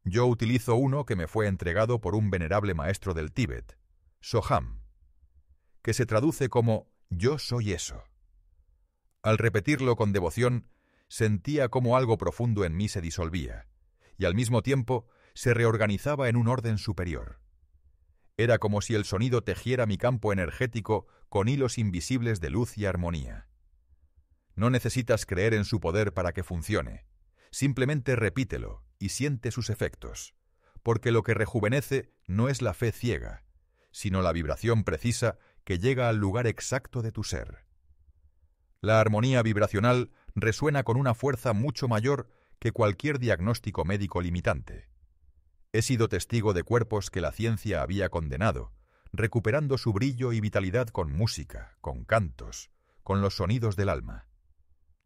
Yo utilizo uno que me fue entregado por un venerable maestro del Tíbet, Soham, que se traduce como «yo soy eso». Al repetirlo con devoción, sentía cómo algo profundo en mí se disolvía, y al mismo tiempo se reorganizaba en un orden superior. Era como si el sonido tejiera mi campo energético con hilos invisibles de luz y armonía. No necesitas creer en su poder para que funcione. Simplemente repítelo y siente sus efectos, porque lo que rejuvenece no es la fe ciega, sino la vibración precisa que llega al lugar exacto de tu ser. La armonía vibracional resuena con una fuerza mucho mayor que cualquier diagnóstico médico limitante. He sido testigo de cuerpos que la ciencia había condenado, recuperando su brillo y vitalidad con música, con cantos, con los sonidos del alma.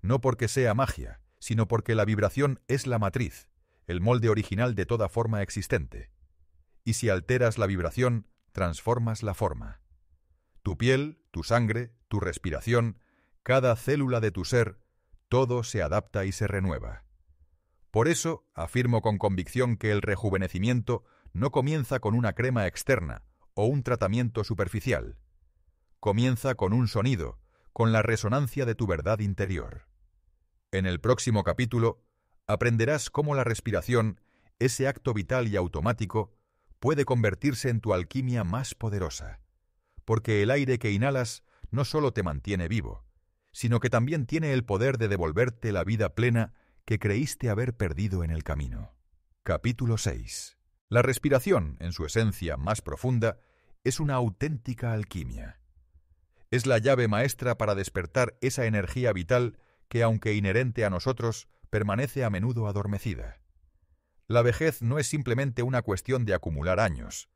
No porque sea magia, sino porque la vibración es la matriz, el molde original de toda forma existente. Y si alteras la vibración, transformas la forma. Tu piel, tu sangre, tu respiración, cada célula de tu ser, todo se adapta y se renueva. Por eso afirmo con convicción que el rejuvenecimiento no comienza con una crema externa o un tratamiento superficial. Comienza con un sonido, con la resonancia de tu verdad interior. En el próximo capítulo aprenderás cómo la respiración, ese acto vital y automático, puede convertirse en tu alquimia más poderosa, porque el aire que inhalas no solo te mantiene vivo, sino que también tiene el poder de devolverte la vida plena que creíste haber perdido en el camino. Capítulo 6. La respiración, en su esencia más profunda, es una auténtica alquimia. Es la llave maestra para despertar esa energía vital que, aunque inherente a nosotros, permanece a menudo adormecida. La vejez no es simplemente una cuestión de acumular años.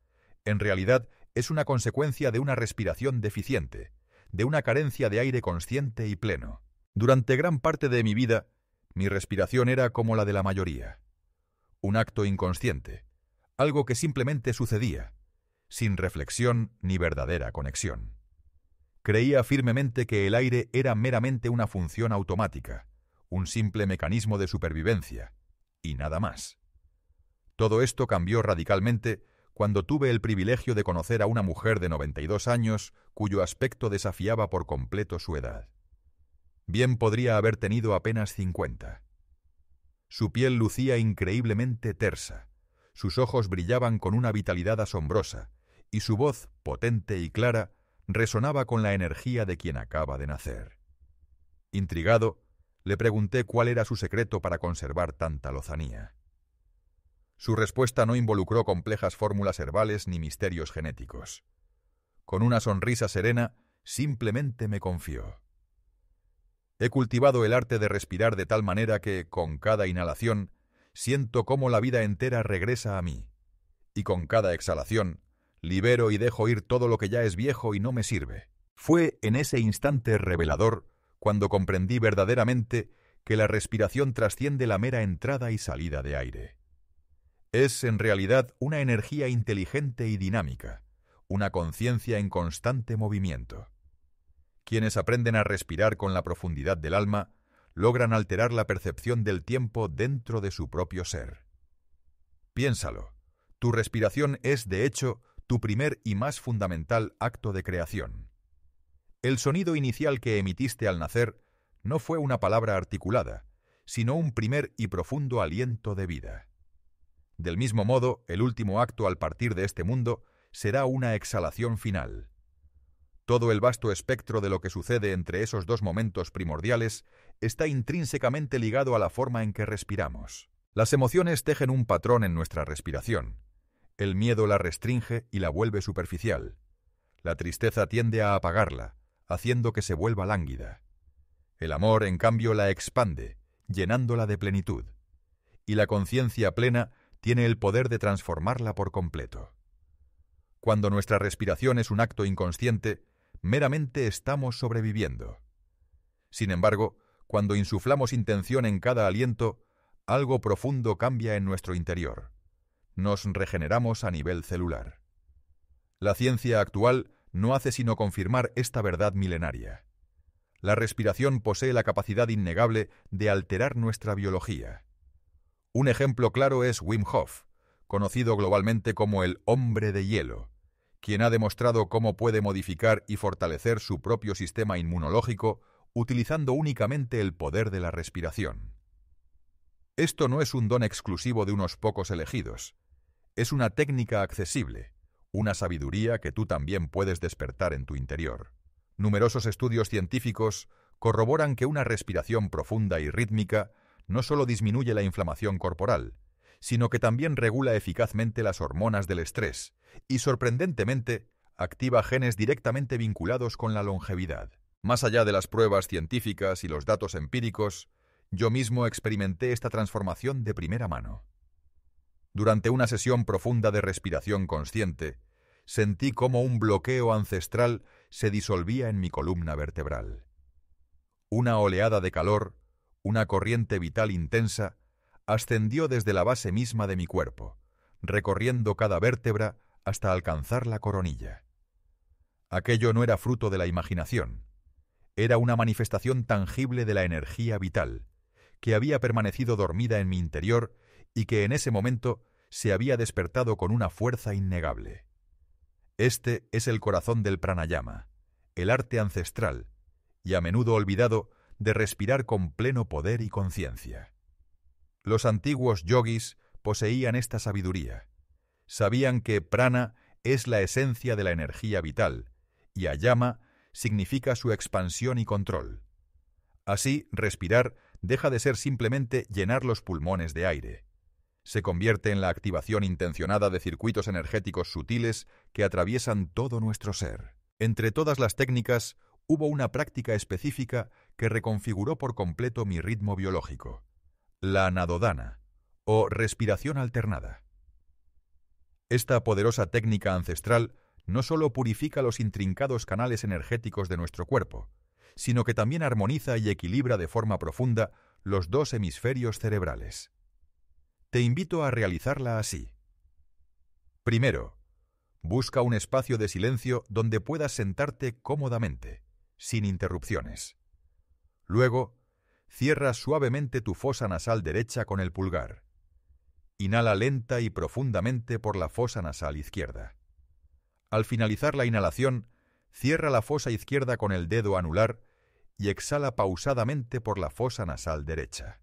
En realidad, es una consecuencia de una respiración deficiente, de una carencia de aire consciente y pleno. Durante gran parte de mi vida, mi respiración era como la de la mayoría. Un acto inconsciente, algo que simplemente sucedía, sin reflexión ni verdadera conexión. Creía firmemente que el aire era meramente una función automática, un simple mecanismo de supervivencia, y nada más. Todo esto cambió radicalmente cuando tuve el privilegio de conocer a una mujer de 92 años cuyo aspecto desafiaba por completo su edad. Bien podría haber tenido apenas 50. Su piel lucía increíblemente tersa, sus ojos brillaban con una vitalidad asombrosa, y su voz, potente y clara, resonaba con la energía de quien acaba de nacer. Intrigado, le pregunté cuál era su secreto para conservar tanta lozanía. Su respuesta no involucró complejas fórmulas herbales ni misterios genéticos. Con una sonrisa serena, simplemente me confió. He cultivado el arte de respirar de tal manera que, con cada inhalación, siento cómo la vida entera regresa a mí, y con cada exhalación, libero y dejo ir todo lo que ya es viejo y no me sirve. Fue en ese instante revelador cuando comprendí verdaderamente que la respiración trasciende la mera entrada y salida de aire. Es, en realidad, una energía inteligente y dinámica, una conciencia en constante movimiento. Quienes aprenden a respirar con la profundidad del alma logran alterar la percepción del tiempo dentro de su propio ser. Piénsalo, tu respiración es, de hecho, tu primer y más fundamental acto de creación. El sonido inicial que emitiste al nacer no fue una palabra articulada, sino un primer y profundo aliento de vida. Del mismo modo, el último acto al partir de este mundo será una exhalación final. Todo el vasto espectro de lo que sucede entre esos dos momentos primordiales está intrínsecamente ligado a la forma en que respiramos. Las emociones tejen un patrón en nuestra respiración. El miedo la restringe y la vuelve superficial. La tristeza tiende a apagarla, haciendo que se vuelva lánguida. El amor, en cambio, la expande, llenándola de plenitud. Y la conciencia plena tiene el poder de transformarla por completo. Cuando nuestra respiración es un acto inconsciente, meramente estamos sobreviviendo. Sin embargo, cuando insuflamos intención en cada aliento, algo profundo cambia en nuestro interior. Nos regeneramos a nivel celular. La ciencia actual no hace sino confirmar esta verdad milenaria. La respiración posee la capacidad innegable de alterar nuestra biología. Un ejemplo claro es Wim Hof, conocido globalmente como el hombre de hielo, quien ha demostrado cómo puede modificar y fortalecer su propio sistema inmunológico utilizando únicamente el poder de la respiración. Esto no es un don exclusivo de unos pocos elegidos. Es una técnica accesible, una sabiduría que tú también puedes despertar en tu interior. Numerosos estudios científicos corroboran que una respiración profunda y rítmica no solo disminuye la inflamación corporal, sino que también regula eficazmente las hormonas del estrés y, sorprendentemente, activa genes directamente vinculados con la longevidad. Más allá de las pruebas científicas y los datos empíricos, yo mismo experimenté esta transformación de primera mano. Durante una sesión profunda de respiración consciente, sentí cómo un bloqueo ancestral se disolvía en mi columna vertebral. Una oleada de calor, una corriente vital intensa, ascendió desde la base misma de mi cuerpo, recorriendo cada vértebra hasta alcanzar la coronilla. Aquello no era fruto de la imaginación. Era una manifestación tangible de la energía vital, que había permanecido dormida en mi interior y que en ese momento se había despertado con una fuerza innegable. Este es el corazón del pranayama, el arte ancestral, y a menudo olvidado, de respirar con pleno poder y conciencia. Los antiguos yogis poseían esta sabiduría. Sabían que prana es la esencia de la energía vital, y ayama significa su expansión y control. Así, respirar deja de ser simplemente llenar los pulmones de aire. Se convierte en la activación intencionada de circuitos energéticos sutiles que atraviesan todo nuestro ser. Entre todas las técnicas, hubo una práctica específica que reconfiguró por completo mi ritmo biológico: la nadodhana, o respiración alternada. Esta poderosa técnica ancestral no solo purifica los intrincados canales energéticos de nuestro cuerpo, sino que también armoniza y equilibra de forma profunda los dos hemisferios cerebrales. Te invito a realizarla así. Primero, busca un espacio de silencio donde puedas sentarte cómodamente, sin interrupciones. Luego, cierra suavemente tu fosa nasal derecha con el pulgar. Inhala lenta y profundamente por la fosa nasal izquierda. Al finalizar la inhalación, cierra la fosa izquierda con el dedo anular y exhala pausadamente por la fosa nasal derecha.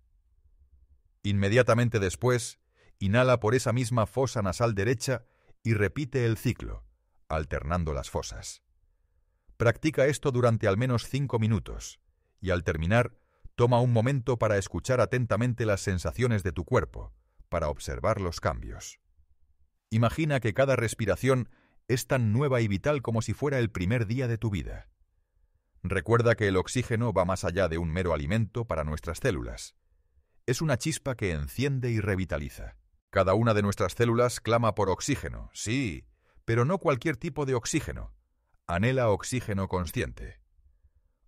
Inmediatamente después, inhala por esa misma fosa nasal derecha y repite el ciclo, alternando las fosas. Practica esto durante al menos 5 minutos y al terminar, toma un momento para escuchar atentamente las sensaciones de tu cuerpo, para observar los cambios. Imagina que cada respiración es tan nueva y vital como si fuera el primer día de tu vida. Recuerda que el oxígeno va más allá de un mero alimento para nuestras células. Es una chispa que enciende y revitaliza. Cada una de nuestras células clama por oxígeno, sí, pero no cualquier tipo de oxígeno. Anhela oxígeno consciente.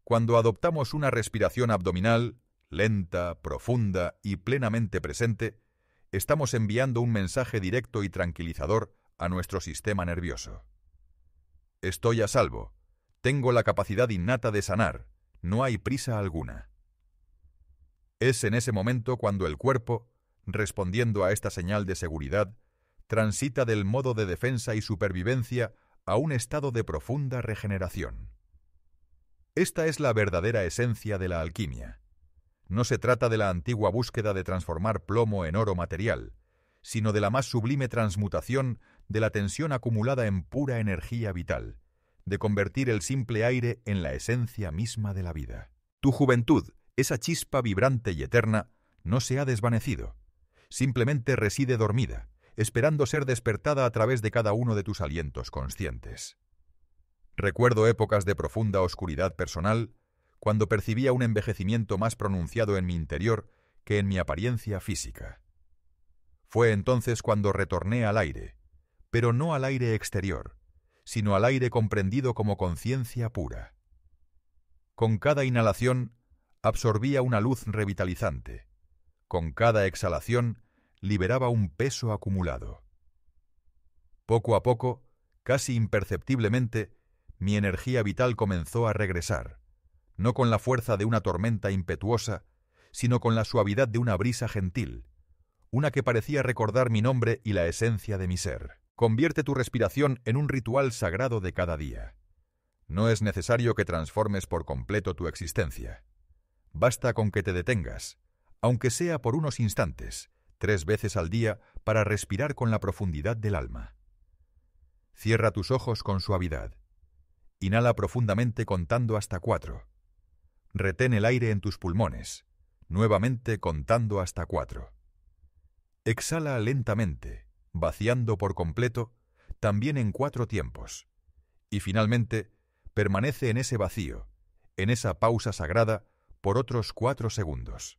Cuando adoptamos una respiración abdominal, lenta, profunda y plenamente presente, estamos enviando un mensaje directo y tranquilizador a nuestro sistema nervioso. Estoy a salvo. Tengo la capacidad innata de sanar. No hay prisa alguna. Es en ese momento cuando el cuerpo, respondiendo a esta señal de seguridad, transita del modo de defensa y supervivencia a un estado de profunda regeneración. Esta es la verdadera esencia de la alquimia. No se trata de la antigua búsqueda de transformar plomo en oro material, sino de la más sublime transmutación de la tensión acumulada en pura energía vital, de convertir el simple aire en la esencia misma de la vida. Tu juventud, esa chispa vibrante y eterna, no se ha desvanecido. Simplemente reside dormida, esperando ser despertada a través de cada uno de tus alientos conscientes. Recuerdo épocas de profunda oscuridad personal, cuando percibía un envejecimiento más pronunciado en mi interior que en mi apariencia física. Fue entonces cuando retorné al aire, pero no al aire exterior, sino al aire comprendido como conciencia pura. Con cada inhalación absorbía una luz revitalizante. Con cada exhalación liberaba un peso acumulado. Poco a poco, casi imperceptiblemente, mi energía vital comenzó a regresar, no con la fuerza de una tormenta impetuosa, sino con la suavidad de una brisa gentil, una que parecía recordar mi nombre y la esencia de mi ser. Convierte tu respiración en un ritual sagrado de cada día. No es necesario que transformes por completo tu existencia. Basta con que te detengas, aunque sea por unos instantes, 3 veces al día, para respirar con la profundidad del alma. Cierra tus ojos con suavidad. Inhala profundamente contando hasta 4. Retén el aire en tus pulmones, nuevamente contando hasta 4. Exhala lentamente, vaciando por completo, también en 4 tiempos. Y finalmente, permanece en ese vacío, en esa pausa sagrada, por otros 4 segundos.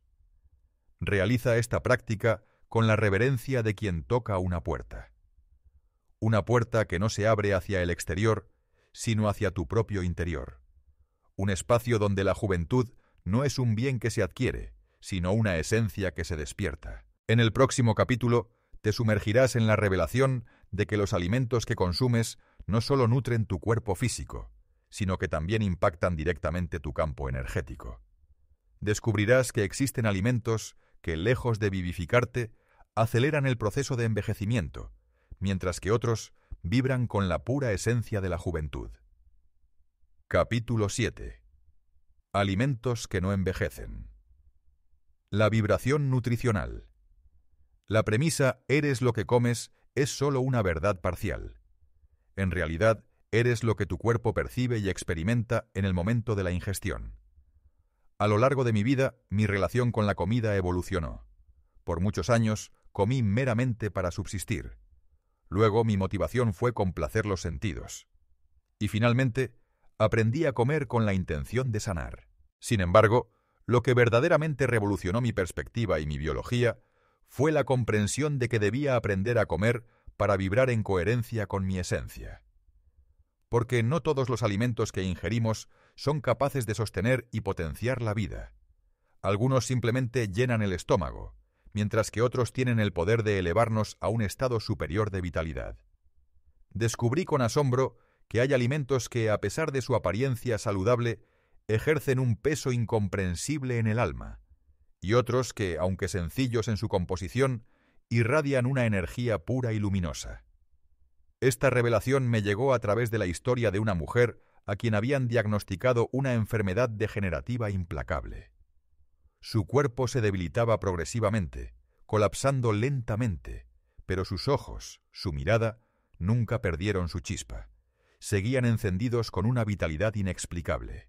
Realiza esta práctica con la reverencia de quien toca una puerta. Una puerta que no se abre hacia el exterior, sino hacia tu propio interior. Un espacio donde la juventud no es un bien que se adquiere, sino una esencia que se despierta. En el próximo capítulo te sumergirás en la revelación de que los alimentos que consumes no solo nutren tu cuerpo físico, sino que también impactan directamente tu campo energético. Descubrirás que existen alimentos que, lejos de vivificarte, aceleran el proceso de envejecimiento, mientras que otros vibran con la pura esencia de la juventud. Capítulo 7. Alimentos que no envejecen. La vibración nutricional. La premisa «eres lo que comes» es solo una verdad parcial. En realidad, eres lo que tu cuerpo percibe y experimenta en el momento de la ingestión. A lo largo de mi vida, mi relación con la comida evolucionó. Por muchos años, comí meramente para subsistir. Luego, mi motivación fue complacer los sentidos. Y finalmente, aprendí a comer con la intención de sanar. Sin embargo, lo que verdaderamente revolucionó mi perspectiva y mi biología fue la comprensión de que debía aprender a comer para vibrar en coherencia con mi esencia. Porque no todos los alimentos que ingerimos son capaces de sostener y potenciar la vida. Algunos simplemente llenan el estómago, mientras que otros tienen el poder de elevarnos a un estado superior de vitalidad. Descubrí con asombro que hay alimentos que, a pesar de su apariencia saludable, ejercen un peso incomprensible en el alma, y otros que, aunque sencillos en su composición, irradian una energía pura y luminosa. Esta revelación me llegó a través de la historia de una mujer a quien habían diagnosticado una enfermedad degenerativa implacable. Su cuerpo se debilitaba progresivamente, colapsando lentamente, pero sus ojos, su mirada, nunca perdieron su chispa. Seguían encendidos con una vitalidad inexplicable.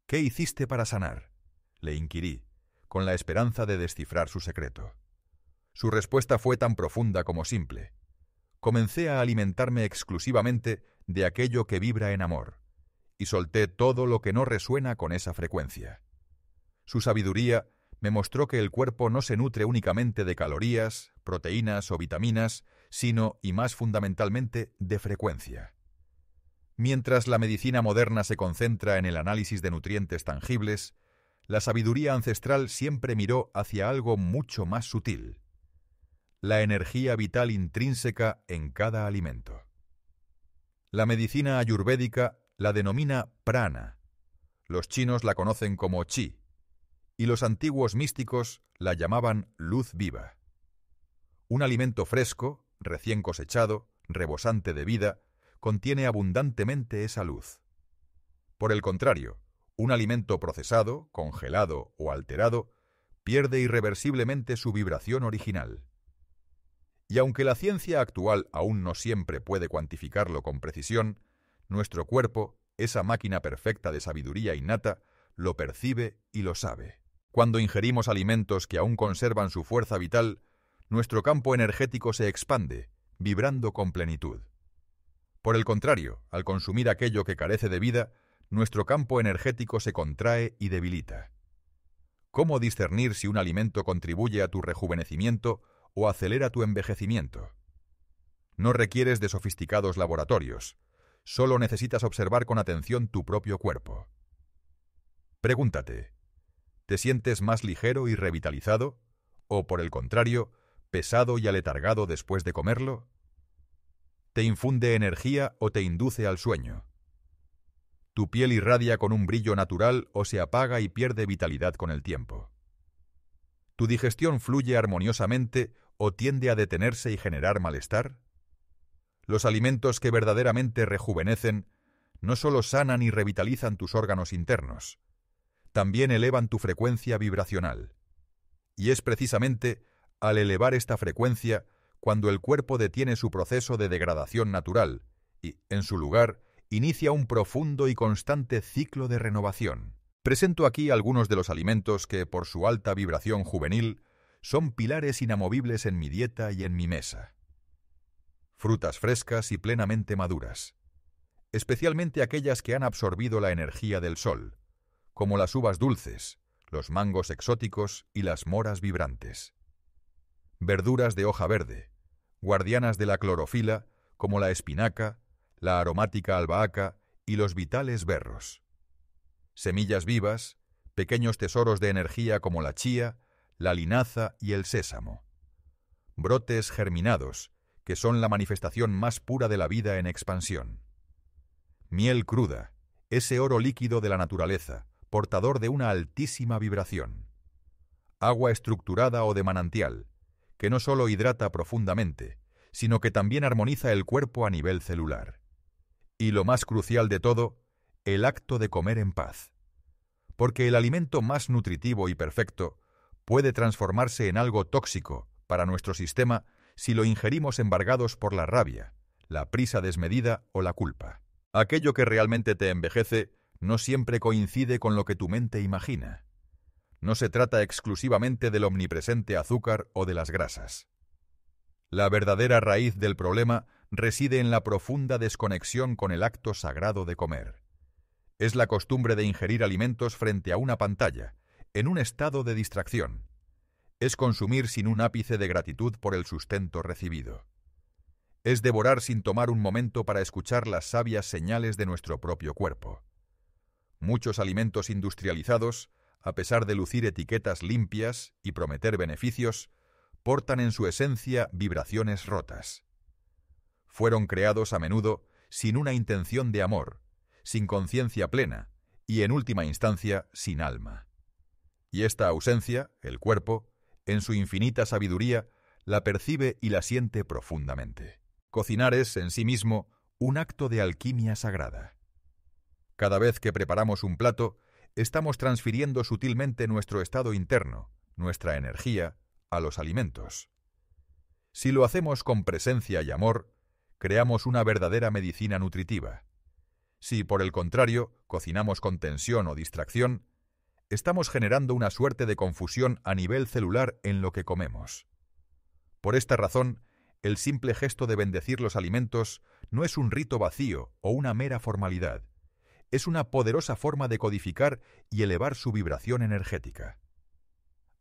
«¿Qué hiciste para sanar?», le inquirí, con la esperanza de descifrar su secreto. Su respuesta fue tan profunda como simple. Comencé a alimentarme exclusivamente de aquello que vibra en amor, y solté todo lo que no resuena con esa frecuencia. Su sabiduría me mostró que el cuerpo no se nutre únicamente de calorías, proteínas o vitaminas, sino, y más fundamentalmente, de frecuencia. Mientras la medicina moderna se concentra en el análisis de nutrientes tangibles, la sabiduría ancestral siempre miró hacia algo mucho más sutil: la energía vital intrínseca en cada alimento. La medicina ayurvédica la denomina prana, los chinos la conocen como chi, y los antiguos místicos la llamaban luz viva. Un alimento fresco, recién cosechado, rebosante de vida, contiene abundantemente esa luz. Por el contrario, un alimento procesado, congelado o alterado pierde irreversiblemente su vibración original. Y aunque la ciencia actual aún no siempre puede cuantificarlo con precisión, nuestro cuerpo, esa máquina perfecta de sabiduría innata, lo percibe y lo sabe. Cuando ingerimos alimentos que aún conservan su fuerza vital, nuestro campo energético se expande, vibrando con plenitud. Por el contrario, al consumir aquello que carece de vida, nuestro campo energético se contrae y debilita. ¿Cómo discernir si un alimento contribuye a tu rejuvenecimiento o acelera tu envejecimiento? No requieres de sofisticados laboratorios, solo necesitas observar con atención tu propio cuerpo. Pregúntate, ¿te sientes más ligero y revitalizado? ¿O, por el contrario, pesado y aletargado después de comerlo? ¿Te infunde energía o te induce al sueño? ¿Tu piel irradia con un brillo natural o se apaga y pierde vitalidad con el tiempo? ¿Tu digestión fluye armoniosamente o tiende a detenerse y generar malestar? Los alimentos que verdaderamente rejuvenecen no solo sanan y revitalizan tus órganos internos, también elevan tu frecuencia vibracional. Y es precisamente al elevar esta frecuencia cuando el cuerpo detiene su proceso de degradación natural y, en su lugar, inicia un profundo y constante ciclo de renovación. Presento aquí algunos de los alimentos que, por su alta vibración juvenil, son pilares inamovibles en mi dieta y en mi mesa. Frutas frescas y plenamente maduras, especialmente aquellas que han absorbido la energía del sol, como las uvas dulces, los mangos exóticos y las moras vibrantes. Verduras de hoja verde, guardianas de la clorofila, como la espinaca, la aromática albahaca y los vitales berros. Semillas vivas, pequeños tesoros de energía como la chía, la linaza y el sésamo. Brotes germinados, que son la manifestación más pura de la vida en expansión. Miel cruda, ese oro líquido de la naturaleza, portador de una altísima vibración. Agua estructurada o de manantial, que no solo hidrata profundamente, sino que también armoniza el cuerpo a nivel celular. Y lo más crucial de todo, el acto de comer en paz. Porque el alimento más nutritivo y perfecto puede transformarse en algo tóxico para nuestro sistema si lo ingerimos embargados por la rabia, la prisa desmedida o la culpa. Aquello que realmente te envejece no siempre coincide con lo que tu mente imagina. No se trata exclusivamente del omnipresente azúcar o de las grasas. La verdadera raíz del problema reside en la profunda desconexión con el acto sagrado de comer. Es la costumbre de ingerir alimentos frente a una pantalla, en un estado de distracción. Es consumir sin un ápice de gratitud por el sustento recibido. Es devorar sin tomar un momento para escuchar las sabias señales de nuestro propio cuerpo. Muchos alimentos industrializados, a pesar de lucir etiquetas limpias y prometer beneficios, portan en su esencia vibraciones rotas. Fueron creados a menudo sin una intención de amor, sin conciencia plena y, en última instancia, sin alma. Y esta ausencia, el cuerpo, en su infinita sabiduría, la percibe y la siente profundamente. Cocinar es, en sí mismo, un acto de alquimia sagrada. Cada vez que preparamos un plato, estamos transfiriendo sutilmente nuestro estado interno, nuestra energía, a los alimentos. Si lo hacemos con presencia y amor, creamos una verdadera medicina nutritiva. Si, por el contrario, cocinamos con tensión o distracción, estamos generando una suerte de confusión a nivel celular en lo que comemos. Por esta razón, el simple gesto de bendecir los alimentos no es un rito vacío o una mera formalidad. Es una poderosa forma de codificar y elevar su vibración energética.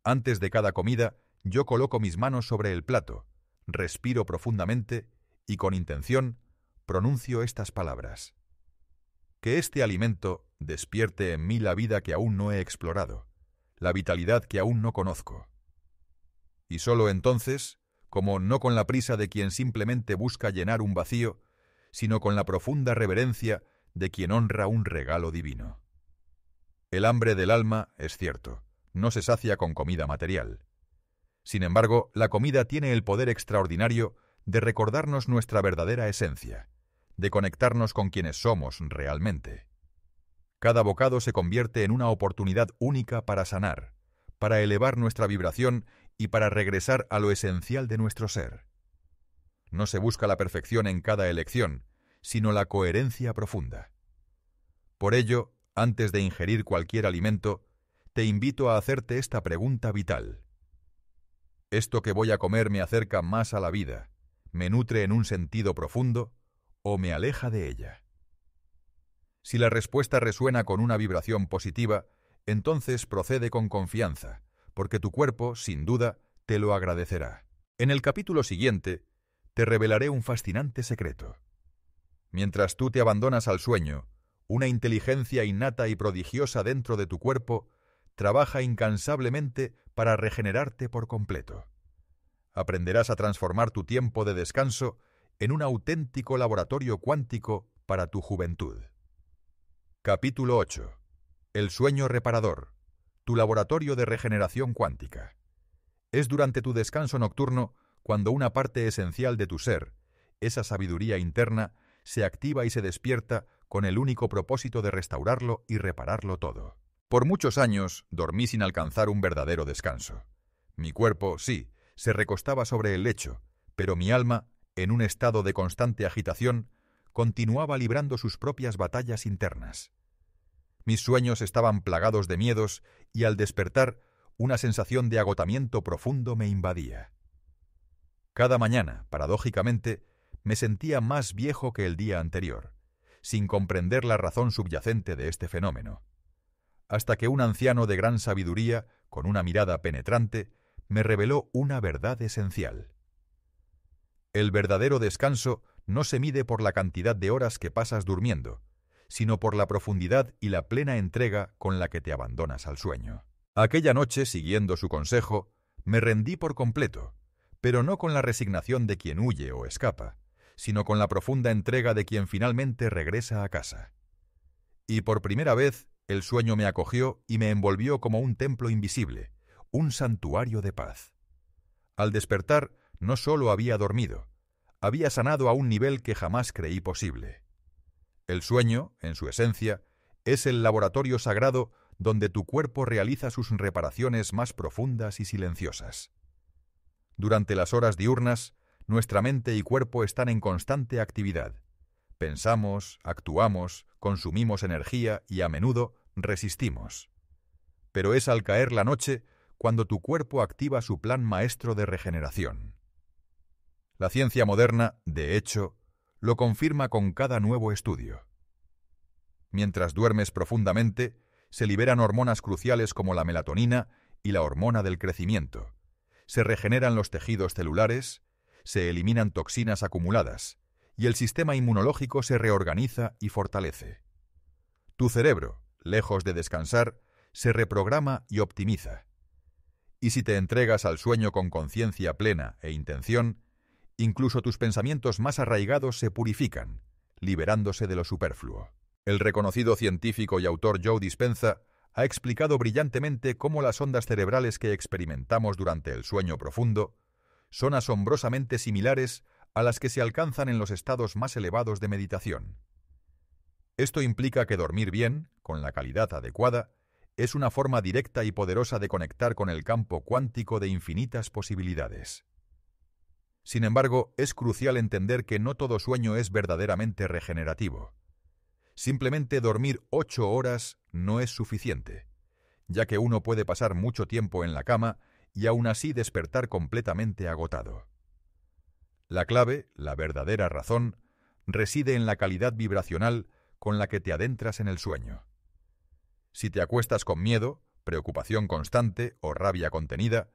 Antes de cada comida, yo coloco mis manos sobre el plato, respiro profundamente y, con intención, pronuncio estas palabras. Que este alimento despierte en mí la vida que aún no he explorado, la vitalidad que aún no conozco. Y solo entonces, como no con la prisa de quien simplemente busca llenar un vacío, sino con la profunda reverencia de quien honra un regalo divino. El hambre del alma, es cierto, no se sacia con comida material. Sin embargo, la comida tiene el poder extraordinario de recordarnos nuestra verdadera esencia, de conectarnos con quienes somos realmente. Cada bocado se convierte en una oportunidad única para sanar, para elevar nuestra vibración y para regresar a lo esencial de nuestro ser. No se busca la perfección en cada elección, sino la coherencia profunda. Por ello, antes de ingerir cualquier alimento, te invito a hacerte esta pregunta vital. ¿Esto que voy a comer me acerca más a la vida, me nutre en un sentido profundo o me aleja de ella? Si la respuesta resuena con una vibración positiva, entonces procede con confianza, porque tu cuerpo, sin duda, te lo agradecerá. En el capítulo siguiente, te revelaré un fascinante secreto. Mientras tú te abandonas al sueño, una inteligencia innata y prodigiosa dentro de tu cuerpo trabaja incansablemente para regenerarte por completo. Aprenderás a transformar tu tiempo de descanso en un auténtico laboratorio cuántico para tu juventud. Capítulo 8. El sueño reparador, tu laboratorio de regeneración cuántica. Es durante tu descanso nocturno cuando una parte esencial de tu ser, esa sabiduría interna, se activa y se despierta con el único propósito de restaurarlo y repararlo todo. Por muchos años dormí sin alcanzar un verdadero descanso. Mi cuerpo, sí, se recostaba sobre el lecho, pero mi alma, en un estado de constante agitación, continuaba librando sus propias batallas internas. Mis sueños estaban plagados de miedos y al despertar, una sensación de agotamiento profundo me invadía. Cada mañana, paradójicamente, me sentía más viejo que el día anterior, sin comprender la razón subyacente de este fenómeno. Hasta que un anciano de gran sabiduría, con una mirada penetrante, me reveló una verdad esencial. El verdadero descanso no se mide por la cantidad de horas que pasas durmiendo, sino por la profundidad y la plena entrega con la que te abandonas al sueño. Aquella noche, siguiendo su consejo, me rendí por completo, pero no con la resignación de quien huye o escapa, sino con la profunda entrega de quien finalmente regresa a casa. Y por primera vez, el sueño me acogió y me envolvió como un templo invisible, un santuario de paz. Al despertar, no solo había dormido, había sanado a un nivel que jamás creí posible. El sueño, en su esencia, es el laboratorio sagrado donde tu cuerpo realiza sus reparaciones más profundas y silenciosas. Durante las horas diurnas, nuestra mente y cuerpo están en constante actividad. Pensamos, actuamos, consumimos energía y a menudo resistimos. Pero es al caer la noche cuando tu cuerpo activa su plan maestro de regeneración. La ciencia moderna, de hecho, lo confirma con cada nuevo estudio. Mientras duermes profundamente, se liberan hormonas cruciales como la melatonina y la hormona del crecimiento. Se regeneran los tejidos celulares, se eliminan toxinas acumuladas, y el sistema inmunológico se reorganiza y fortalece. Tu cerebro, lejos de descansar, se reprograma y optimiza. Y si te entregas al sueño con conciencia plena e intención, incluso tus pensamientos más arraigados se purifican, liberándose de lo superfluo. El reconocido científico y autor Joe Dispenza ha explicado brillantemente cómo las ondas cerebrales que experimentamos durante el sueño profundo son asombrosamente similares a las que se alcanzan en los estados más elevados de meditación. Esto implica que dormir bien, con la calidad adecuada, es una forma directa y poderosa de conectar con el campo cuántico de infinitas posibilidades. Sin embargo, es crucial entender que no todo sueño es verdaderamente regenerativo. Simplemente dormir 8 horas no es suficiente, ya que uno puede pasar mucho tiempo en la cama y aún así despertar completamente agotado. La clave, la verdadera razón, reside en la calidad vibracional con la que te adentras en el sueño. Si te acuestas con miedo, preocupación constante o rabia contenida,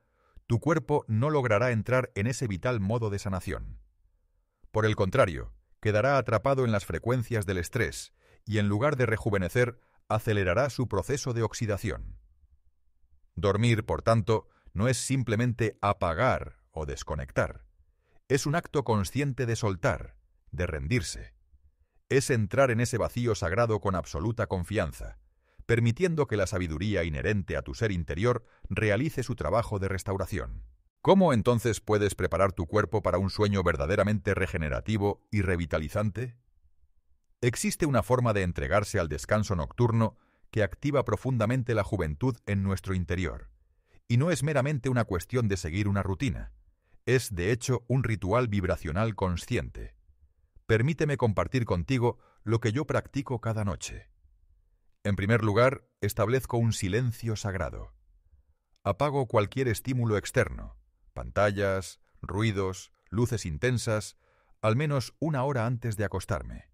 tu cuerpo no logrará entrar en ese vital modo de sanación. Por el contrario, quedará atrapado en las frecuencias del estrés y en lugar de rejuvenecer, acelerará su proceso de oxidación. Dormir, por tanto, no es simplemente apagar o desconectar. Es un acto consciente de soltar, de rendirse. Es entrar en ese vacío sagrado con absoluta confianza, permitiendo que la sabiduría inherente a tu ser interior realice su trabajo de restauración. ¿Cómo entonces puedes preparar tu cuerpo para un sueño verdaderamente regenerativo y revitalizante? Existe una forma de entregarse al descanso nocturno que activa profundamente la juventud en nuestro interior. Y no es meramente una cuestión de seguir una rutina. Es, de hecho, un ritual vibracional consciente. Permíteme compartir contigo lo que yo practico cada noche. En primer lugar, establezco un silencio sagrado. Apago cualquier estímulo externo, pantallas, ruidos, luces intensas, al menos 1 hora antes de acostarme.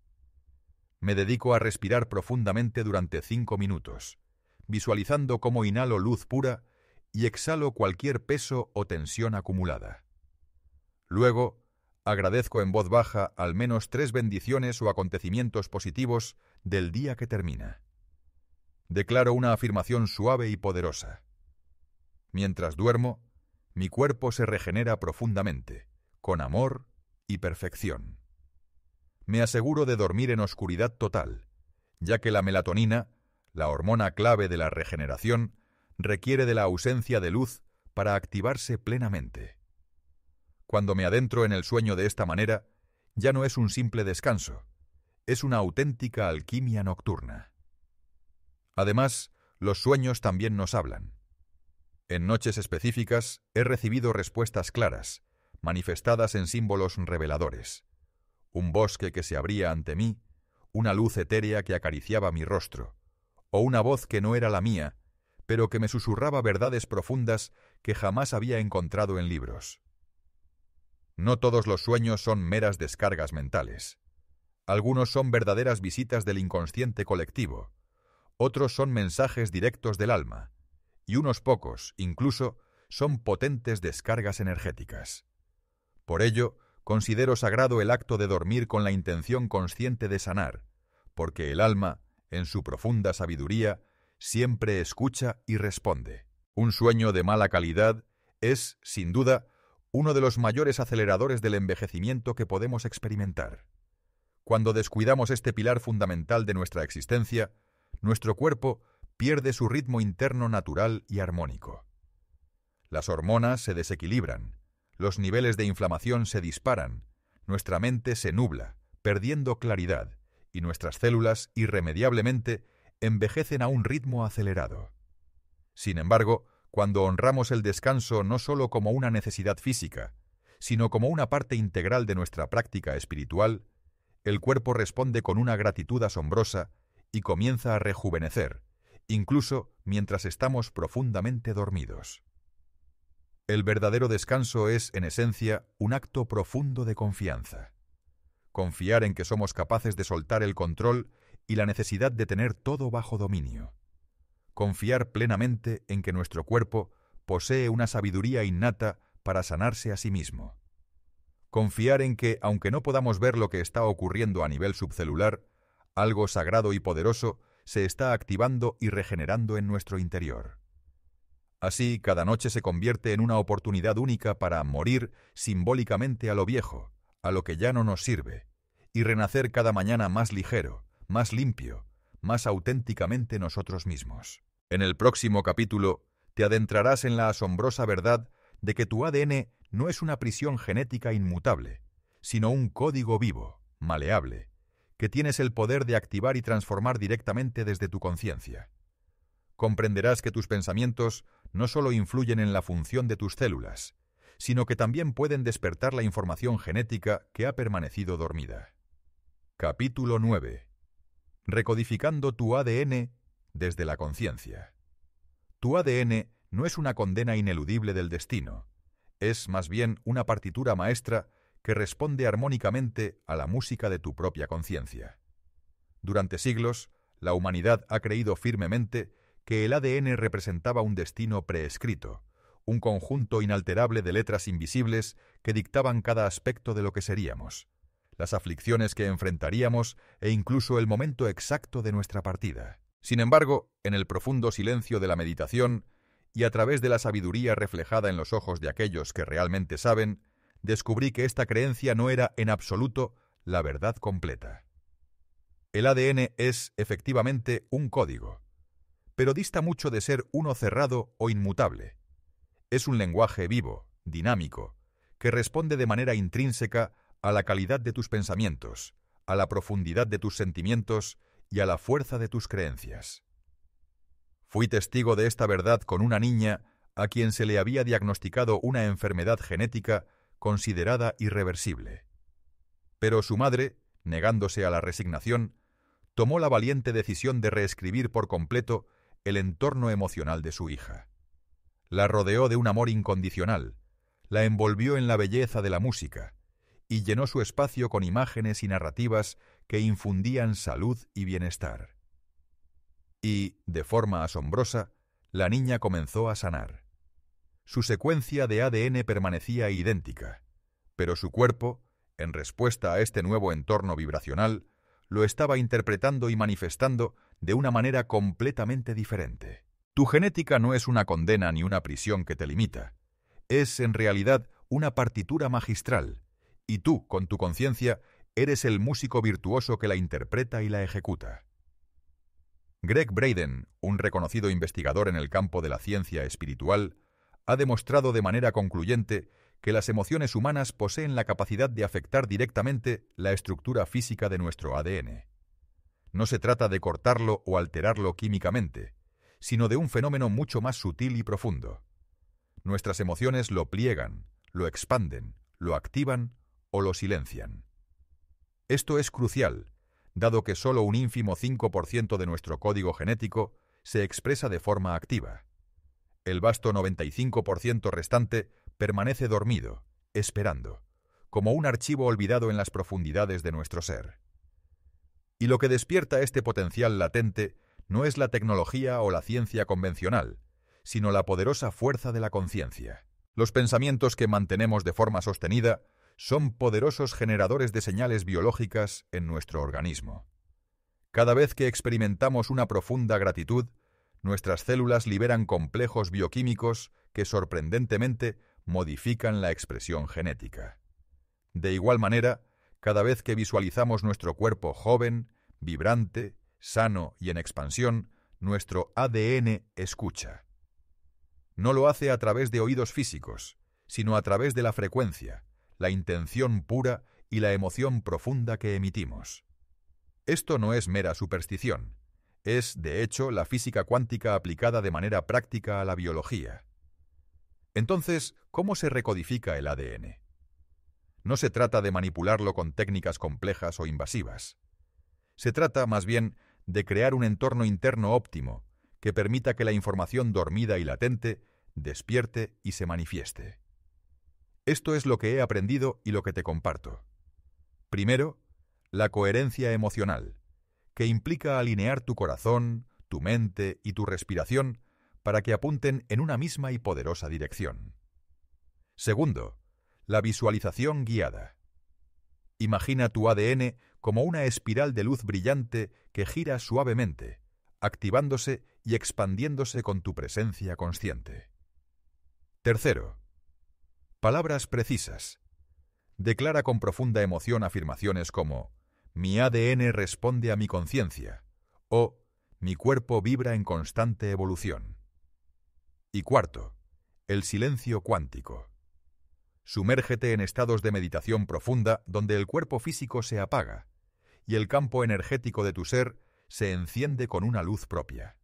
Me dedico a respirar profundamente durante 5 minutos, visualizando cómo inhalo luz pura y exhalo cualquier peso o tensión acumulada. Luego, agradezco en voz baja al menos 3 bendiciones o acontecimientos positivos del día que termina. Declaro una afirmación suave y poderosa. Mientras duermo, mi cuerpo se regenera profundamente, con amor y perfección. Me aseguro de dormir en oscuridad total, ya que la melatonina, la hormona clave de la regeneración, requiere de la ausencia de luz para activarse plenamente. Cuando me adentro en el sueño de esta manera, ya no es un simple descanso, es una auténtica alquimia nocturna. Además, los sueños también nos hablan. En noches específicas he recibido respuestas claras, manifestadas en símbolos reveladores. Un bosque que se abría ante mí, una luz etérea que acariciaba mi rostro, o una voz que no era la mía, pero que me susurraba verdades profundas que jamás había encontrado en libros. No todos los sueños son meras descargas mentales. Algunos son verdaderas visitas del inconsciente colectivo, otros son mensajes directos del alma, y unos pocos, incluso, son potentes descargas energéticas. Por ello, considero sagrado el acto de dormir con la intención consciente de sanar, porque el alma, en su profunda sabiduría, siempre escucha y responde. Un sueño de mala calidad es, sin duda, uno de los mayores aceleradores del envejecimiento que podemos experimentar. Cuando descuidamos este pilar fundamental de nuestra existencia, nuestro cuerpo pierde su ritmo interno natural y armónico. Las hormonas se desequilibran, los niveles de inflamación se disparan, nuestra mente se nubla, perdiendo claridad, y nuestras células irremediablemente envejecen a un ritmo acelerado. Sin embargo, cuando honramos el descanso no solo como una necesidad física, sino como una parte integral de nuestra práctica espiritual, el cuerpo responde con una gratitud asombrosa y comienza a rejuvenecer, incluso mientras estamos profundamente dormidos. El verdadero descanso es, en esencia, un acto profundo de confianza. Confiar en que somos capaces de soltar el control y la necesidad de tener todo bajo dominio. Confiar plenamente en que nuestro cuerpo posee una sabiduría innata para sanarse a sí mismo. Confiar en que, aunque no podamos ver lo que está ocurriendo a nivel subcelular, algo sagrado y poderoso se está activando y regenerando en nuestro interior. Así, cada noche se convierte en una oportunidad única para morir simbólicamente a lo viejo, a lo que ya no nos sirve, y renacer cada mañana más ligero, más limpio, más auténticamente nosotros mismos. En el próximo capítulo te adentrarás en la asombrosa verdad de que tu ADN no es una prisión genética inmutable, sino un código vivo, maleable, que tienes el poder de activar y transformar directamente desde tu conciencia. Comprenderás que tus pensamientos no solo influyen en la función de tus células, sino que también pueden despertar la información genética que ha permanecido dormida. Capítulo 9. Recodificando tu ADN desde la conciencia. Tu ADN no es una condena ineludible del destino, es más bien una partitura maestra que responde armónicamente a la música de tu propia conciencia. Durante siglos, la humanidad ha creído firmemente que el ADN representaba un destino preescrito, un conjunto inalterable de letras invisibles que dictaban cada aspecto de lo que seríamos, las aflicciones que enfrentaríamos e incluso el momento exacto de nuestra partida. Sin embargo, en el profundo silencio de la meditación y a través de la sabiduría reflejada en los ojos de aquellos que realmente saben, descubrí que esta creencia no era en absoluto la verdad completa. El ADN es, efectivamente, un código, pero dista mucho de ser uno cerrado o inmutable. Es un lenguaje vivo, dinámico, que responde de manera intrínseca a la calidad de tus pensamientos, a la profundidad de tus sentimientos y a la fuerza de tus creencias. Fui testigo de esta verdad con una niña a quien se le había diagnosticado una enfermedad genética considerada irreversible. Pero su madre, negándose a la resignación, tomó la valiente decisión de reescribir por completo el entorno emocional de su hija. La rodeó de un amor incondicional, la envolvió en la belleza de la música y llenó su espacio con imágenes y narrativas que infundían salud y bienestar. Y, de forma asombrosa, la niña comenzó a sanar. Su secuencia de ADN permanecía idéntica, pero su cuerpo, en respuesta a este nuevo entorno vibracional, lo estaba interpretando y manifestando de una manera completamente diferente. Tu genética no es una condena ni una prisión que te limita. Es, en realidad, una partitura magistral, y tú, con tu conciencia, eres el músico virtuoso que la interpreta y la ejecuta. Gregg Braden, un reconocido investigador en el campo de la ciencia espiritual, ha demostrado de manera concluyente que las emociones humanas poseen la capacidad de afectar directamente la estructura física de nuestro ADN. No se trata de cortarlo o alterarlo químicamente, sino de un fenómeno mucho más sutil y profundo. Nuestras emociones lo pliegan, lo expanden, lo activan o lo silencian. Esto es crucial, dado que solo un ínfimo 5% de nuestro código genético se expresa de forma activa. El vasto 95% restante permanece dormido, esperando, como un archivo olvidado en las profundidades de nuestro ser. Y lo que despierta este potencial latente no es la tecnología o la ciencia convencional, sino la poderosa fuerza de la conciencia. Los pensamientos que mantenemos de forma sostenida son poderosos generadores de señales biológicas en nuestro organismo. Cada vez que experimentamos una profunda gratitud, nuestras células liberan complejos bioquímicos que sorprendentemente modifican la expresión genética. De igual manera, cada vez que visualizamos nuestro cuerpo joven, vibrante, sano y en expansión, nuestro ADN escucha. No lo hace a través de oídos físicos, sino a través de la frecuencia, la intención pura y la emoción profunda que emitimos. Esto no es mera superstición, es, de hecho, la física cuántica aplicada de manera práctica a la biología. Entonces, ¿cómo se recodifica el ADN? No se trata de manipularlo con técnicas complejas o invasivas. Se trata, más bien, de crear un entorno interno óptimo que permita que la información dormida y latente despierte y se manifieste. Esto es lo que he aprendido y lo que te comparto. Primero, la coherencia emocional, que implica alinear tu corazón, tu mente y tu respiración para que apunten en una misma y poderosa dirección. Segundo, la visualización guiada. Imagina tu ADN como una espiral de luz brillante que gira suavemente, activándose y expandiéndose con tu presencia consciente. Tercero, palabras precisas. Declara con profunda emoción afirmaciones como «Mi ADN responde a mi conciencia» o «Mi cuerpo vibra en constante evolución». Y cuarto, el silencio cuántico. Sumérgete en estados de meditación profunda donde el cuerpo físico se apaga y el campo energético de tu ser se enciende con una luz propia.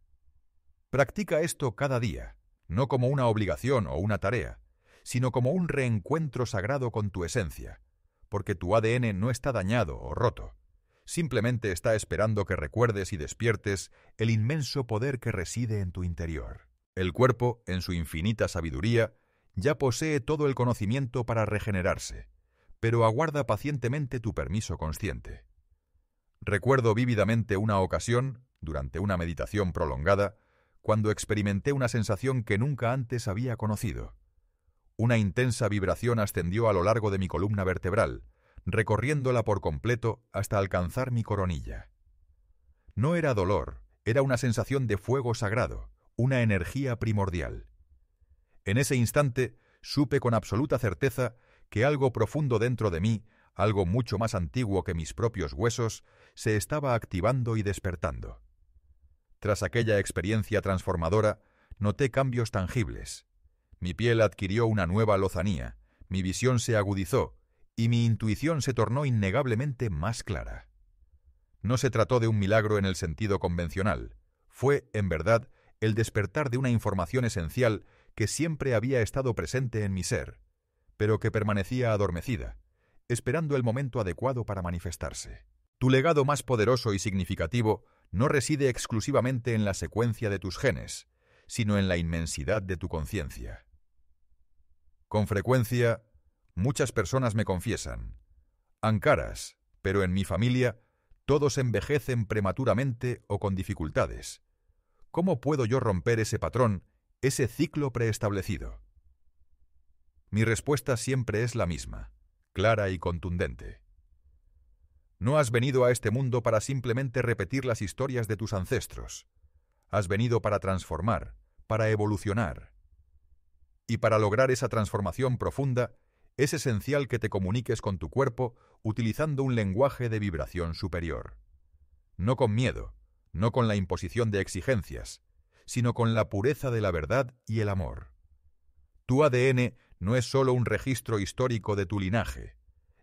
Practica esto cada día, no como una obligación o una tarea, sino como un reencuentro sagrado con tu esencia, porque tu ADN no está dañado o roto, simplemente está esperando que recuerdes y despiertes el inmenso poder que reside en tu interior. El cuerpo, en su infinita sabiduría, ya posee todo el conocimiento para regenerarse, pero aguarda pacientemente tu permiso consciente. Recuerdo vívidamente una ocasión, durante una meditación prolongada, cuando experimenté una sensación que nunca antes había conocido. Una intensa vibración ascendió a lo largo de mi columna vertebral, recorriéndola por completo hasta alcanzar mi coronilla. No era dolor, era una sensación de fuego sagrado, una energía primordial. En ese instante supe con absoluta certeza que algo profundo dentro de mí, algo mucho más antiguo que mis propios huesos, se estaba activando y despertando. Tras aquella experiencia transformadora, noté cambios tangibles. Mi piel adquirió una nueva lozanía, mi visión se agudizó y mi intuición se tornó innegablemente más clara. No se trató de un milagro en el sentido convencional. Fue, en verdad, el despertar de una información esencial que siempre había estado presente en mi ser, pero que permanecía adormecida, esperando el momento adecuado para manifestarse. Tu legado más poderoso y significativo no reside exclusivamente en la secuencia de tus genes, sino en la inmensidad de tu conciencia. Con frecuencia, muchas personas me confiesan: Ankaras, pero en mi familia, Todos envejecen prematuramente o con dificultades. ¿Cómo puedo yo romper ese patrón, ese ciclo preestablecido? Mi respuesta siempre es la misma, clara y contundente. No has venido a este mundo para simplemente repetir las historias de tus ancestros. Has venido para transformar, para evolucionar. Y para lograr esa transformación profunda, es esencial que te comuniques con tu cuerpo utilizando un lenguaje de vibración superior. No con miedo, no con la imposición de exigencias, sino con la pureza de la verdad y el amor. Tu ADN no es solo un registro histórico de tu linaje.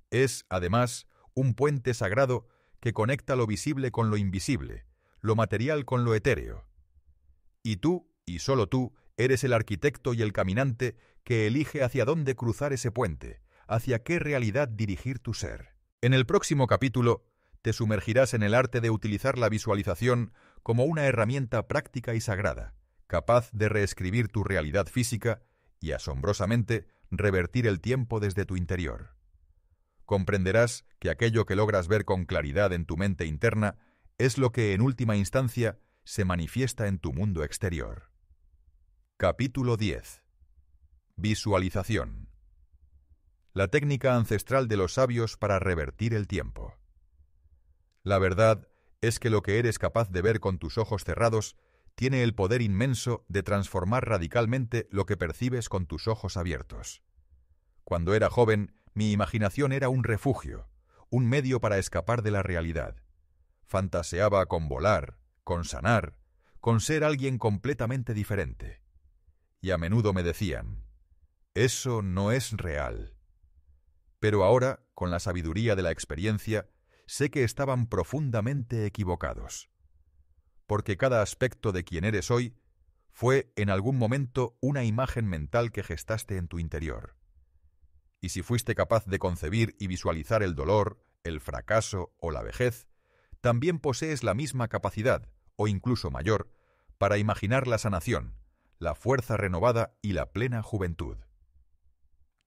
Es, además, un puente sagrado que conecta lo visible con lo invisible, lo material con lo etéreo. Y tú, y solo tú, eres el arquitecto y el caminante que elige hacia dónde cruzar ese puente, hacia qué realidad dirigir tu ser. En el próximo capítulo, te sumergirás en el arte de utilizar la visualización como una herramienta práctica y sagrada, capaz de reescribir tu realidad física y, asombrosamente, revertir el tiempo desde tu interior. Comprenderás que aquello que logras ver con claridad en tu mente interna es lo que, en última instancia, se manifiesta en tu mundo exterior. Capítulo 10. Visualización. La técnica ancestral de los sabios para revertir el tiempo. La verdad es que lo que eres capaz de ver con tus ojos cerrados tiene el poder inmenso de transformar radicalmente lo que percibes con tus ojos abiertos. Cuando era joven, mi imaginación era un refugio, un medio para escapar de la realidad. Fantaseaba con volar, con sanar, con ser alguien completamente diferente. Y a menudo me decían, «Eso no es real». Pero ahora, con la sabiduría de la experiencia, sé que estaban profundamente equivocados. Porque cada aspecto de quien eres hoy fue, en algún momento, una imagen mental que gestaste en tu interior. Y si fuiste capaz de concebir y visualizar el dolor, el fracaso o la vejez, también posees la misma capacidad, o incluso mayor, para imaginar la sanación, la fuerza renovada y la plena juventud.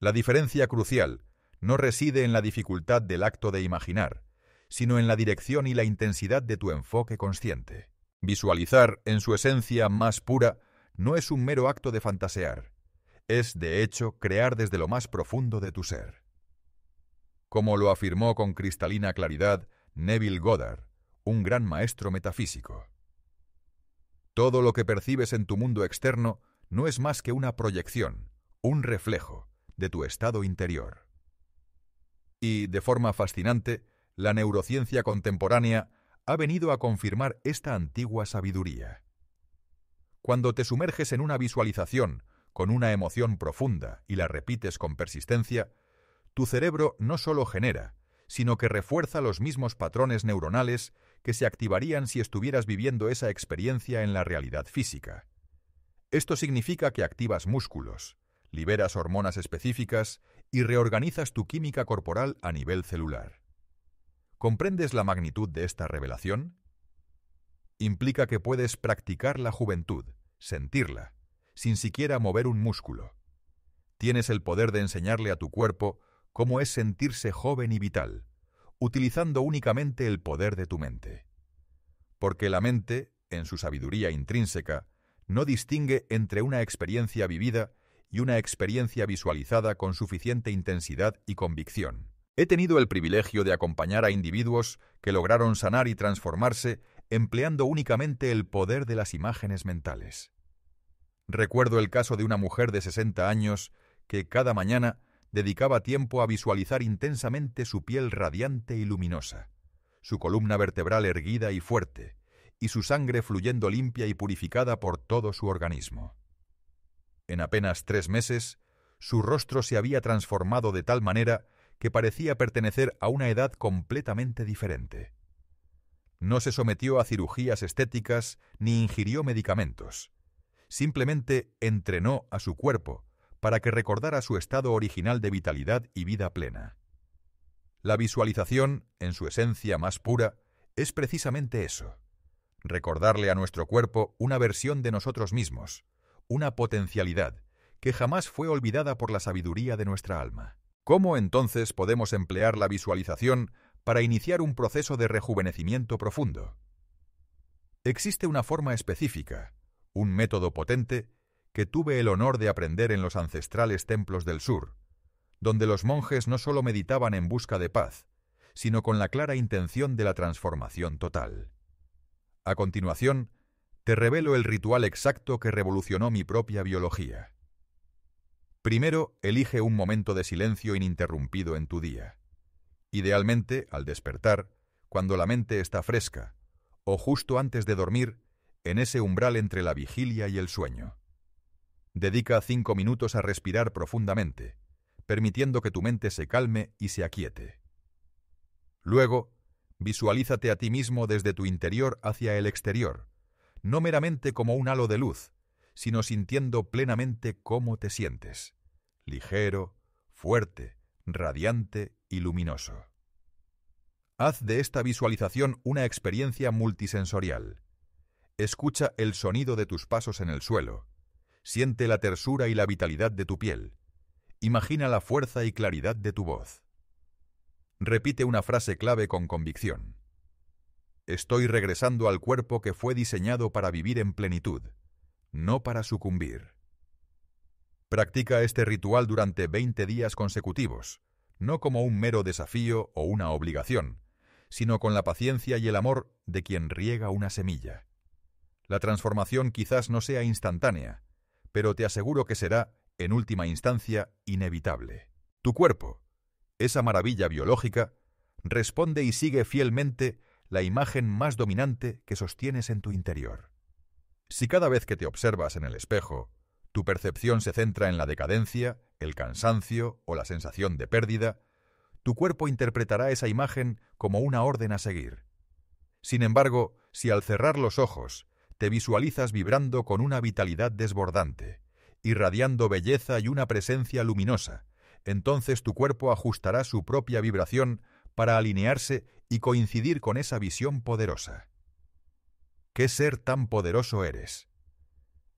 La diferencia crucial no reside en la dificultad del acto de imaginar, sino en la dirección y la intensidad de tu enfoque consciente. Visualizar, en su esencia más pura, no es un mero acto de fantasear. Es, de hecho, crear desde lo más profundo de tu ser. Como lo afirmó con cristalina claridad Neville Goddard, un gran maestro metafísico. Todo lo que percibes en tu mundo externo no es más que una proyección, un reflejo de tu estado interior. Y, de forma fascinante, la neurociencia contemporánea ha venido a confirmar esta antigua sabiduría. Cuando te sumerges en una visualización con una emoción profunda y la repites con persistencia, tu cerebro no solo genera, sino que refuerza los mismos patrones neuronales que se activarían si estuvieras viviendo esa experiencia en la realidad física. Esto significa que activas músculos, liberas hormonas específicas y reorganizas tu química corporal a nivel celular. ¿Comprendes la magnitud de esta revelación? Implica que puedes practicar la juventud, sentirla, sin siquiera mover un músculo. Tienes el poder de enseñarle a tu cuerpo cómo es sentirse joven y vital, utilizando únicamente el poder de tu mente. Porque la mente, en su sabiduría intrínseca, no distingue entre una experiencia vivida y una experiencia visualizada con suficiente intensidad y convicción. He tenido el privilegio de acompañar a individuos que lograron sanar y transformarse empleando únicamente el poder de las imágenes mentales. Recuerdo el caso de una mujer de 60 años que cada mañana dedicaba tiempo a visualizar intensamente su piel radiante y luminosa, su columna vertebral erguida y fuerte, y su sangre fluyendo limpia y purificada por todo su organismo. En apenas 3 meses, su rostro se había transformado de tal manera que parecía pertenecer a una edad completamente diferente. No se sometió a cirugías estéticas ni ingirió medicamentos. Simplemente entrenó a su cuerpo para que recordara su estado original de vitalidad y vida plena. La visualización, en su esencia más pura, es precisamente eso: recordarle a nuestro cuerpo una versión de nosotros mismos, una potencialidad que jamás fue olvidada por la sabiduría de nuestra alma. ¿Cómo entonces podemos emplear la visualización para iniciar un proceso de rejuvenecimiento profundo. Existe una forma específica, un método potente, que tuve el honor de aprender en los ancestrales templos del sur, donde los monjes no solo meditaban en busca de paz, sino con la clara intención de la transformación total. A continuación, te revelo el ritual exacto que revolucionó mi propia biología. Primero, elige un momento de silencio ininterrumpido en tu día. Idealmente, al despertar, cuando la mente está fresca, o justo antes de dormir, en ese umbral entre la vigilia y el sueño. Dedica 5 minutos a respirar profundamente, permitiendo que tu mente se calme y se aquiete. Luego, visualízate a ti mismo desde tu interior hacia el exterior, no meramente como un halo de luz, sino sintiendo plenamente cómo te sientes, ligero, fuerte, radiante y luminoso. Haz de esta visualización una experiencia multisensorial. Escucha el sonido de tus pasos en el suelo, siente la tersura y la vitalidad de tu piel, imagina la fuerza y claridad de tu voz. Repite una frase clave con convicción. Estoy regresando al cuerpo que fue diseñado para vivir en plenitud, no para sucumbir. Practica este ritual durante 20 días consecutivos, no como un mero desafío o una obligación, sino con la paciencia y el amor de quien riega una semilla. La transformación quizás no sea instantánea, pero te aseguro que será, en última instancia, inevitable. Tu cuerpo, esa maravilla biológica, responde y sigue fielmente la imagen más dominante que sostienes en tu interior. Si cada vez que te observas en el espejo, tu percepción se centra en la decadencia, el cansancio o la sensación de pérdida, tu cuerpo interpretará esa imagen como una orden a seguir. Sin embargo, si al cerrar los ojos te visualizas vibrando con una vitalidad desbordante, irradiando belleza y una presencia luminosa, entonces tu cuerpo ajustará su propia vibración para alinearse y coincidir con esa visión poderosa. ¿Qué ser tan poderoso eres?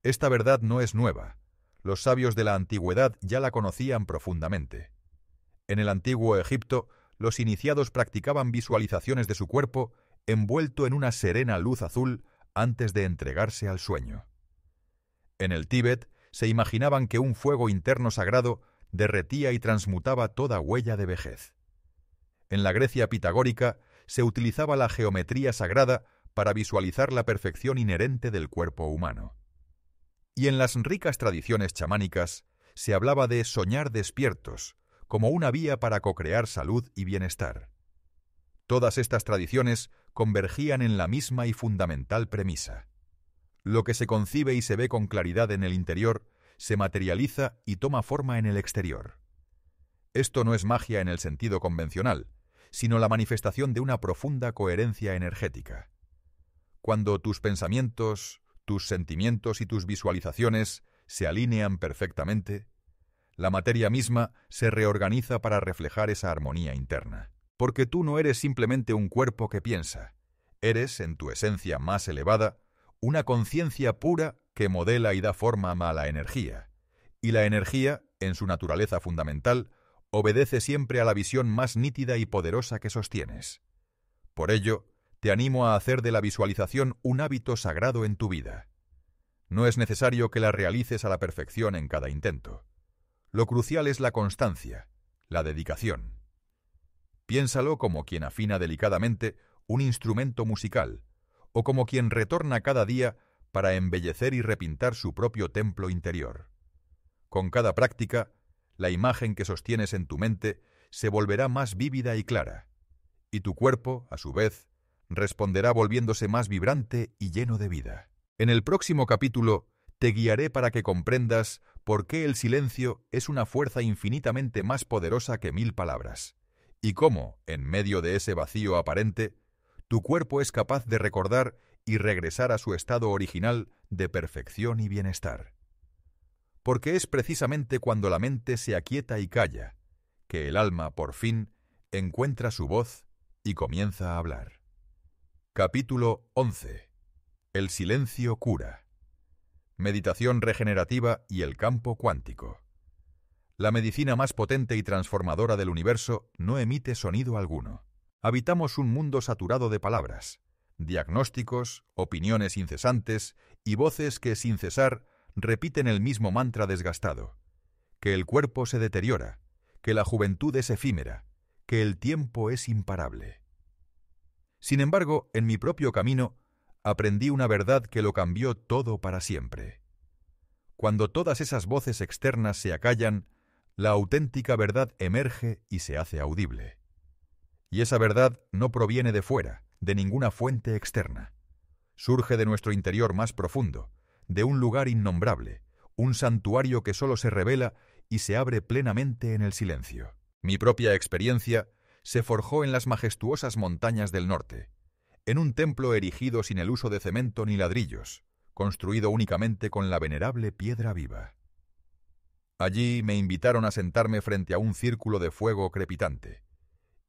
Esta verdad no es nueva. Los sabios de la antigüedad ya la conocían profundamente. En el antiguo Egipto, los iniciados practicaban visualizaciones de su cuerpo envuelto en una serena luz azul antes de entregarse al sueño. En el Tíbet, se imaginaban que un fuego interno sagrado derretía y transmutaba toda huella de vejez. En la Grecia pitagórica se utilizaba la geometría sagrada para visualizar la perfección inherente del cuerpo humano. Y en las ricas tradiciones chamánicas se hablaba de soñar despiertos, como una vía para co-crear salud y bienestar. Todas estas tradiciones convergían en la misma y fundamental premisa. Lo que se concibe y se ve con claridad en el interior se materializa y toma forma en el exterior. Esto no es magia en el sentido convencional, sino la manifestación de una profunda coherencia energética. Cuando tus pensamientos, tus sentimientos y tus visualizaciones se alinean perfectamente, la materia misma se reorganiza para reflejar esa armonía interna. Porque tú no eres simplemente un cuerpo que piensa, eres, en tu esencia más elevada, una conciencia pura que modela y da forma a la energía, y la energía, en su naturaleza fundamental, obedece siempre a la visión más nítida y poderosa que sostienes. Por ello, te animo a hacer de la visualización un hábito sagrado en tu vida. No es necesario que la realices a la perfección en cada intento. Lo crucial es la constancia, la dedicación. Piénsalo como quien afina delicadamente un instrumento musical, o como quien retorna cada día para embellecer y repintar su propio templo interior. Con cada práctica, la imagen que sostienes en tu mente se volverá más vívida y clara, y tu cuerpo, a su vez, responderá volviéndose más vibrante y lleno de vida. En el próximo capítulo te guiaré para que comprendas por qué el silencio es una fuerza infinitamente más poderosa que 1000 palabras, y cómo, en medio de ese vacío aparente, tu cuerpo es capaz de recordar y regresar a su estado original de perfección y bienestar. Porque es precisamente cuando la mente se aquieta y calla, que el alma, por fin, encuentra su voz y comienza a hablar. Capítulo 11. El silencio cura. Meditación regenerativa y el campo cuántico. La medicina más potente y transformadora del universo no emite sonido alguno. Habitamos un mundo saturado de palabras, diagnósticos, opiniones incesantes y voces que sin cesar repiten el mismo mantra desgastado: que el cuerpo se deteriora, que la juventud es efímera, que el tiempo es imparable. Sin embargo, en mi propio camino, aprendí una verdad que lo cambió todo para siempre. Cuando todas esas voces externas se acallan, la auténtica verdad emerge y se hace audible. Y esa verdad no proviene de fuera, de ninguna fuente externa. Surge de nuestro interior más profundo, de un lugar innombrable, un santuario que solo se revela y se abre plenamente en el silencio. Mi propia experiencia se forjó en las majestuosas montañas del norte, en un templo erigido sin el uso de cemento ni ladrillos, construido únicamente con la venerable piedra viva. Allí me invitaron a sentarme frente a un círculo de fuego crepitante,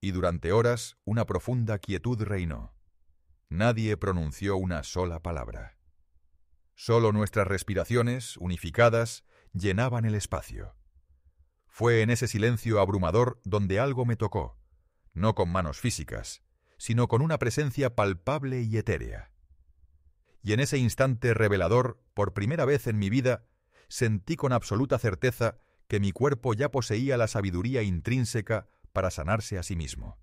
y durante horas una profunda quietud reinó. Nadie pronunció una sola palabra. Solo nuestras respiraciones, unificadas, llenaban el espacio. Fue en ese silencio abrumador donde algo me tocó, no con manos físicas, sino con una presencia palpable y etérea. Y en ese instante revelador, por primera vez en mi vida, sentí con absoluta certeza que mi cuerpo ya poseía la sabiduría intrínseca para sanarse a sí mismo.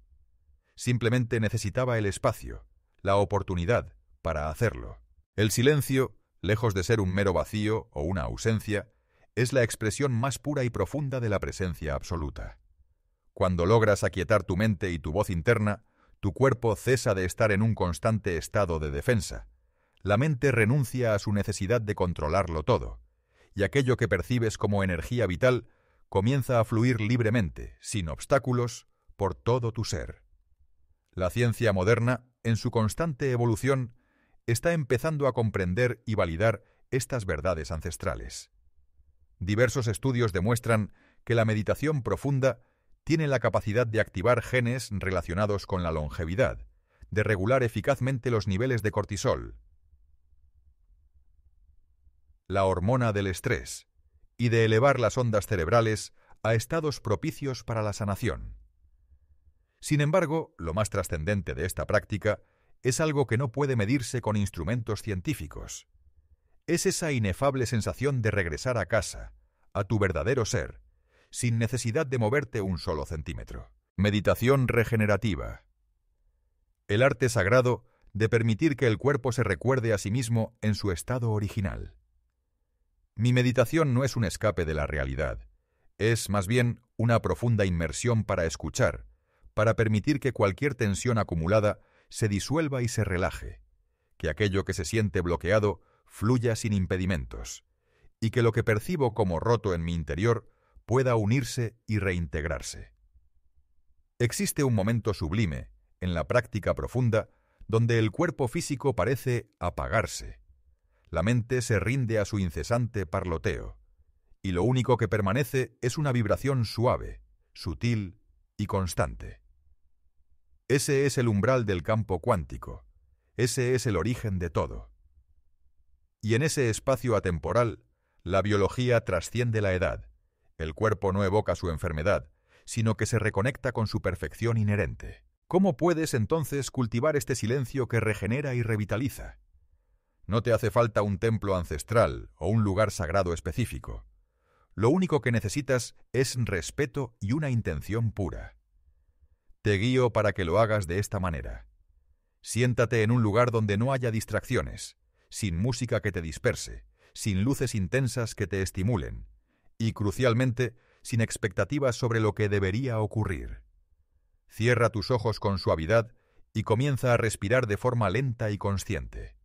Simplemente necesitaba el espacio, la oportunidad, para hacerlo. El silencio, lejos de ser un mero vacío o una ausencia, es la expresión más pura y profunda de la presencia absoluta. Cuando logras aquietar tu mente y tu voz interna, tu cuerpo cesa de estar en un constante estado de defensa. La mente renuncia a su necesidad de controlarlo todo, y aquello que percibes como energía vital comienza a fluir libremente, sin obstáculos, por todo tu ser. La ciencia moderna, en su constante evolución, está empezando a comprender y validar estas verdades ancestrales. Diversos estudios demuestran que la meditación profunda tiene la capacidad de activar genes relacionados con la longevidad, de regular eficazmente los niveles de cortisol, la hormona del estrés, y de elevar las ondas cerebrales a estados propicios para la sanación. Sin embargo, lo más trascendente de esta práctica es algo que no puede medirse con instrumentos científicos. Es esa inefable sensación de regresar a casa, a tu verdadero ser, sin necesidad de moverte un solo centímetro. Meditación regenerativa. El arte sagrado de permitir que el cuerpo se recuerde a sí mismo en su estado original. Mi meditación no es un escape de la realidad, es más bien una profunda inmersión para escuchar, para permitir que cualquier tensión acumulada se disuelva y se relaje, que aquello que se siente bloqueado fluya sin impedimentos, y que lo que percibo como roto en mi interior pueda unirse y reintegrarse. Existe un momento sublime, en la práctica profunda, donde el cuerpo físico parece apagarse. La mente se rinde a su incesante parloteo, y lo único que permanece es una vibración suave, sutil y constante. Ese es el umbral del campo cuántico, ese es el origen de todo. Y en ese espacio atemporal, la biología trasciende la edad, el cuerpo no evoca su enfermedad, sino que se reconecta con su perfección inherente. ¿Cómo puedes entonces cultivar este silencio que regenera y revitaliza? No te hace falta un templo ancestral o un lugar sagrado específico. Lo único que necesitas es respeto y una intención pura. Te guío para que lo hagas de esta manera. Siéntate en un lugar donde no haya distracciones, sin música que te disperse, sin luces intensas que te estimulen, y, crucialmente, sin expectativas sobre lo que debería ocurrir. Cierra tus ojos con suavidad y comienza a respirar de forma lenta y consciente.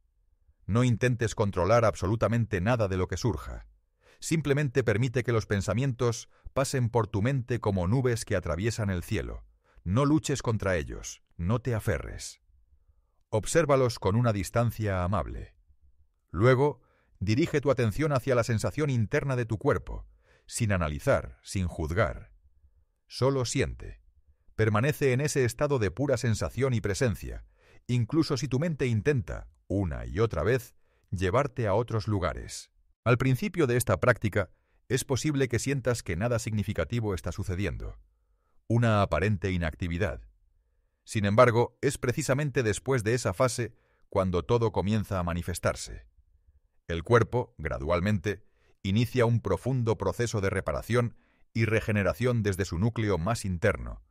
No intentes controlar absolutamente nada de lo que surja. Simplemente permite que los pensamientos pasen por tu mente como nubes que atraviesan el cielo. No luches contra ellos, no te aferres. Obsérvalos con una distancia amable. Luego, dirige tu atención hacia la sensación interna de tu cuerpo, sin analizar, sin juzgar. Solo siente. Permanece en ese estado de pura sensación y presencia, incluso si tu mente intenta, una y otra vez, llevarte a otros lugares. Al principio de esta práctica, es posible que sientas que nada significativo está sucediendo. Una aparente inactividad. Sin embargo, es precisamente después de esa fase cuando todo comienza a manifestarse. El cuerpo, gradualmente, inicia un profundo proceso de reparación y regeneración desde su núcleo más interno,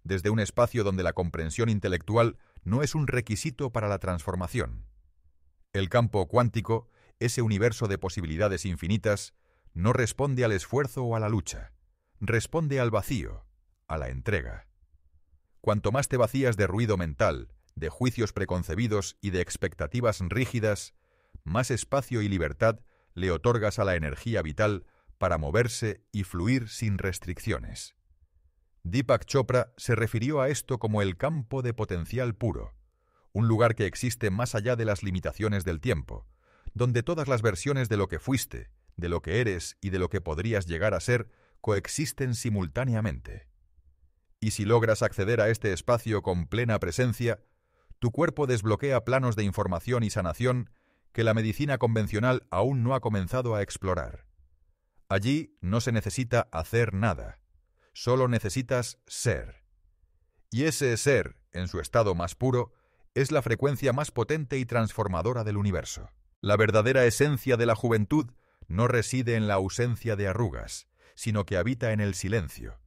desde un espacio donde la comprensión intelectual no es un requisito para la transformación. El campo cuántico, ese universo de posibilidades infinitas, no responde al esfuerzo o a la lucha, responde al vacío, a la entrega. Cuanto más te vacías de ruido mental, de juicios preconcebidos y de expectativas rígidas, más espacio y libertad le otorgas a la energía vital para moverse y fluir sin restricciones. Deepak Chopra se refirió a esto como el campo de potencial puro, un lugar que existe más allá de las limitaciones del tiempo, donde todas las versiones de lo que fuiste, de lo que eres y de lo que podrías llegar a ser coexisten simultáneamente. Y si logras acceder a este espacio con plena presencia, tu cuerpo desbloquea planos de información y sanación que la medicina convencional aún no ha comenzado a explorar. Allí no se necesita hacer nada, solo necesitas ser. Y ese ser, en su estado más puro, es la frecuencia más potente y transformadora del universo. La verdadera esencia de la juventud no reside en la ausencia de arrugas, sino que habita en el silencio,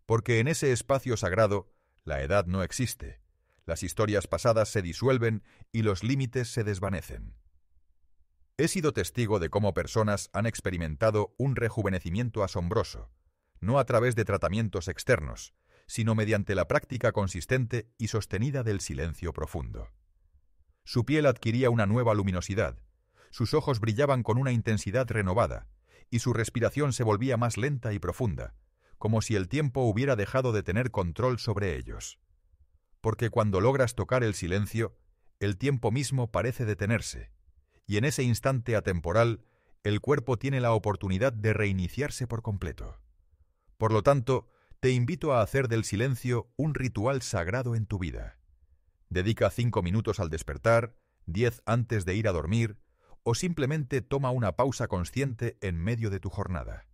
porque en ese espacio sagrado la edad no existe, las historias pasadas se disuelven y los límites se desvanecen. He sido testigo de cómo personas han experimentado un rejuvenecimiento asombroso, no a través de tratamientos externos, sino mediante la práctica consistente y sostenida del silencio profundo. Su piel adquiría una nueva luminosidad, sus ojos brillaban con una intensidad renovada, y su respiración se volvía más lenta y profunda, como si el tiempo hubiera dejado de tener control sobre ellos. Porque cuando logras tocar el silencio, el tiempo mismo parece detenerse, y en ese instante atemporal, el cuerpo tiene la oportunidad de reiniciarse por completo. Por lo tanto, te invito a hacer del silencio un ritual sagrado en tu vida. Dedica 5 minutos al despertar, 10 antes de ir a dormir, o simplemente toma una pausa consciente en medio de tu jornada.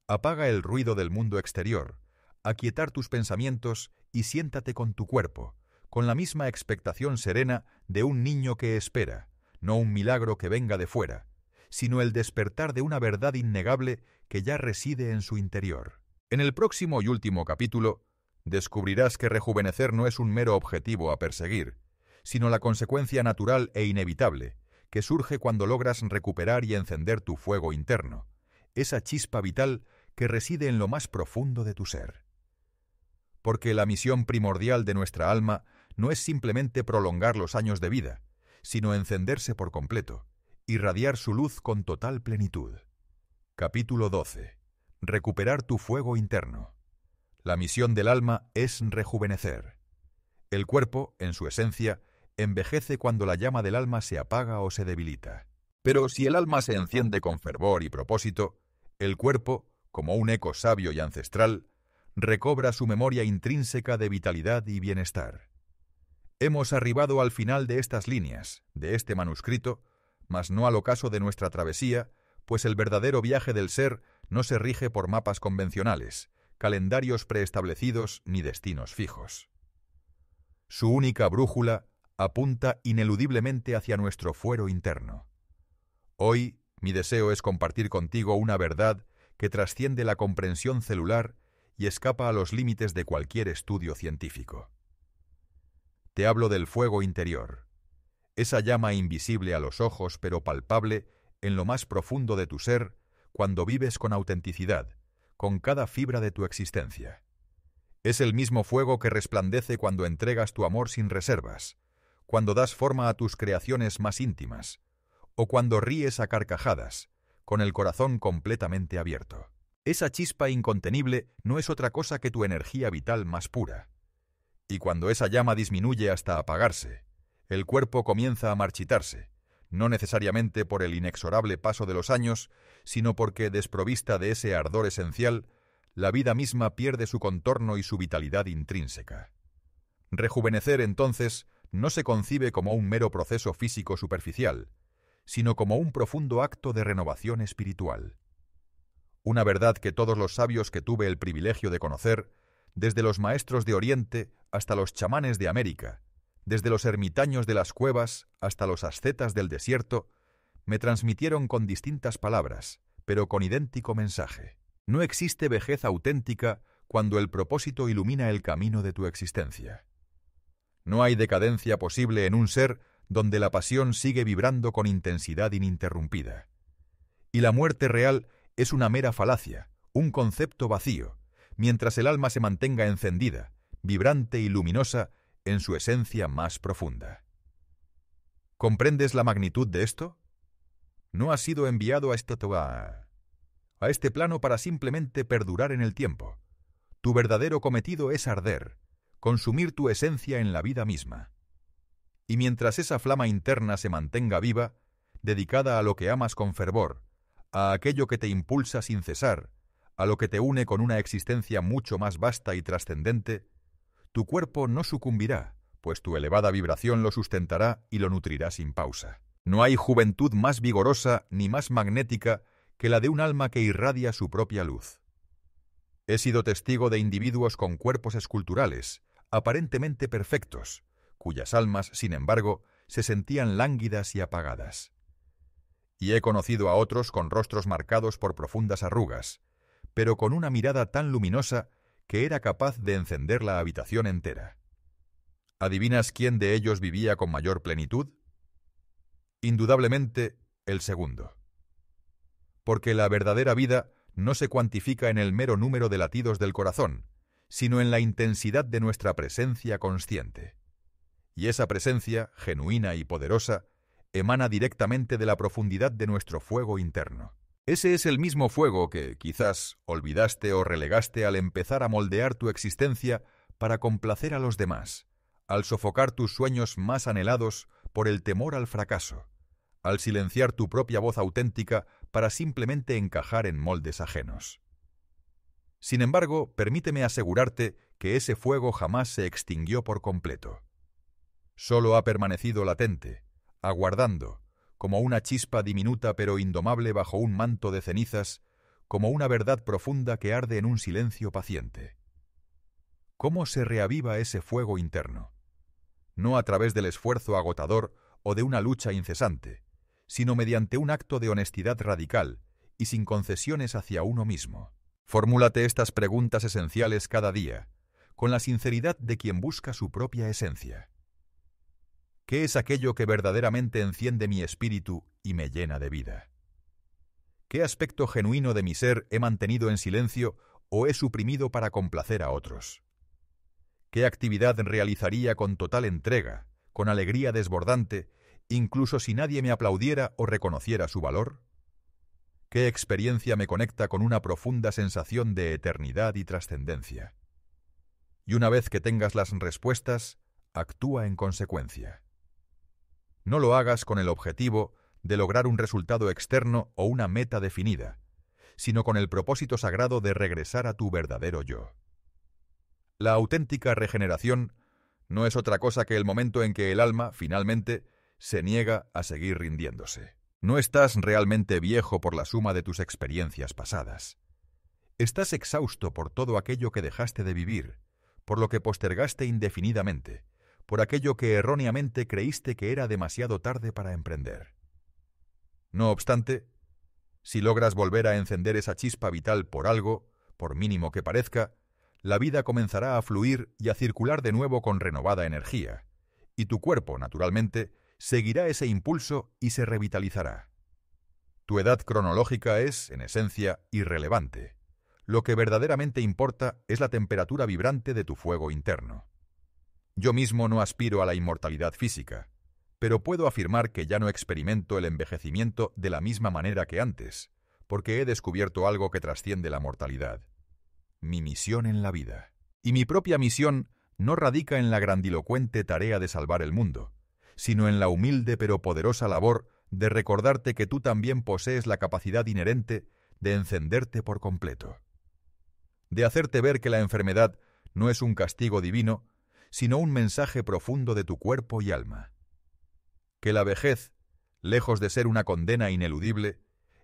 Apaga el ruido del mundo exterior, aquietar tus pensamientos y siéntate con tu cuerpo, con la misma expectación serena de un niño que espera, no un milagro que venga de fuera, sino el despertar de una verdad innegable que ya reside en su interior. En el próximo y último capítulo, descubrirás que rejuvenecer no es un mero objetivo a perseguir, sino la consecuencia natural e inevitable, que surge cuando logras recuperar y encender tu fuego interno, esa chispa vital que reside en lo más profundo de tu ser. Porque la misión primordial de nuestra alma no es simplemente prolongar los años de vida, sino encenderse por completo, irradiar su luz con total plenitud. Capítulo 12. Recuperar tu fuego interno. La misión del alma es rejuvenecer. El cuerpo, en su esencia, envejece cuando la llama del alma se apaga o se debilita. Pero si el alma se enciende con fervor y propósito, el cuerpo, como un eco sabio y ancestral, recobra su memoria intrínseca de vitalidad y bienestar. Hemos arribado al final de estas líneas, de este manuscrito, mas no al ocaso de nuestra travesía, pues el verdadero viaje del ser no se rige por mapas convencionales, calendarios preestablecidos ni destinos fijos. Su única brújula apunta ineludiblemente hacia nuestro fuero interno. Hoy, mi deseo es compartir contigo una verdad que trasciende la comprensión celular y escapa a los límites de cualquier estudio científico. Te hablo del fuego interior, esa llama invisible a los ojos pero palpable en lo más profundo de tu ser cuando vives con autenticidad, con cada fibra de tu existencia. Es el mismo fuego que resplandece cuando entregas tu amor sin reservas, cuando das forma a tus creaciones más íntimas, o cuando ríes a carcajadas, con el corazón completamente abierto. Esa chispa incontenible no es otra cosa que tu energía vital más pura. Y cuando esa llama disminuye hasta apagarse, el cuerpo comienza a marchitarse, no necesariamente por el inexorable paso de los años, sino porque, desprovista de ese ardor esencial, la vida misma pierde su contorno y su vitalidad intrínseca. Rejuvenecer, entonces, no se concibe como un mero proceso físico superficial, sino como un profundo acto de renovación espiritual. Una verdad que todos los sabios que tuve el privilegio de conocer, desde los maestros de Oriente hasta los chamanes de América, desde los ermitaños de las cuevas hasta los ascetas del desierto, me transmitieron con distintas palabras, pero con idéntico mensaje. No existe vejez auténtica cuando el propósito ilumina el camino de tu existencia. No hay decadencia posible en un ser donde la pasión sigue vibrando con intensidad ininterrumpida. Y la muerte real es una mera falacia, un concepto vacío, mientras el alma se mantenga encendida, vibrante y luminosa en su esencia más profunda. ¿Comprendes la magnitud de esto? No has sido enviado a este plano para simplemente perdurar en el tiempo. Tu verdadero cometido es arder, consumir tu esencia en la vida misma. Y mientras esa flama interna se mantenga viva, dedicada a lo que amas con fervor, a aquello que te impulsa sin cesar, a lo que te une con una existencia mucho más vasta y trascendente, tu cuerpo no sucumbirá, pues tu elevada vibración lo sustentará y lo nutrirá sin pausa. No hay juventud más vigorosa ni más magnética que la de un alma que irradia su propia luz. He sido testigo de individuos con cuerpos esculturales, aparentemente perfectos, cuyas almas, sin embargo, se sentían lánguidas y apagadas. Y he conocido a otros con rostros marcados por profundas arrugas, pero con una mirada tan luminosa que era capaz de encender la habitación entera. ¿Adivinas quién de ellos vivía con mayor plenitud? Indudablemente, el segundo. Porque la verdadera vida no se cuantifica en el mero número de latidos del corazón, sino en la intensidad de nuestra presencia consciente. Y esa presencia, genuina y poderosa, emana directamente de la profundidad de nuestro fuego interno. Ese es el mismo fuego que, quizás, olvidaste o relegaste al empezar a moldear tu existencia para complacer a los demás, al sofocar tus sueños más anhelados por el temor al fracaso, al silenciar tu propia voz auténtica para simplemente encajar en moldes ajenos. Sin embargo, permíteme asegurarte que ese fuego jamás se extinguió por completo. Solo ha permanecido latente, aguardando, como una chispa diminuta pero indomable bajo un manto de cenizas, como una verdad profunda que arde en un silencio paciente. ¿Cómo se reaviva ese fuego interno? No a través del esfuerzo agotador o de una lucha incesante, sino mediante un acto de honestidad radical y sin concesiones hacia uno mismo. Formúlate estas preguntas esenciales cada día, con la sinceridad de quien busca su propia esencia. ¿Qué es aquello que verdaderamente enciende mi espíritu y me llena de vida? ¿Qué aspecto genuino de mi ser he mantenido en silencio o he suprimido para complacer a otros? ¿Qué actividad realizaría con total entrega, con alegría desbordante, incluso si nadie me aplaudiera o reconociera su valor? ¿Qué experiencia me conecta con una profunda sensación de eternidad y trascendencia? Y una vez que tengas las respuestas, actúa en consecuencia. No lo hagas con el objetivo de lograr un resultado externo o una meta definida, sino con el propósito sagrado de regresar a tu verdadero yo. La auténtica regeneración no es otra cosa que el momento en que el alma, finalmente, se niega a seguir rindiéndose. No estás realmente viejo por la suma de tus experiencias pasadas. Estás exhausto por todo aquello que dejaste de vivir, por lo que postergaste indefinidamente, por aquello que erróneamente creíste que era demasiado tarde para emprender. No obstante, si logras volver a encender esa chispa vital por algo, por mínimo que parezca, la vida comenzará a fluir y a circular de nuevo con renovada energía, y tu cuerpo, naturalmente, seguirá ese impulso y se revitalizará. Tu edad cronológica es, en esencia, irrelevante. Lo que verdaderamente importa es la temperatura vibrante de tu fuego interno. Yo mismo no aspiro a la inmortalidad física, pero puedo afirmar que ya no experimento el envejecimiento de la misma manera que antes, porque he descubierto algo que trasciende la mortalidad: mi misión en la vida. Y mi propia misión no radica en la grandilocuente tarea de salvar el mundo, sino en la humilde pero poderosa labor de recordarte que tú también posees la capacidad inherente de encenderte por completo, de hacerte ver que la enfermedad no es un castigo divino, sino un mensaje profundo de tu cuerpo y alma, que la vejez, lejos de ser una condena ineludible,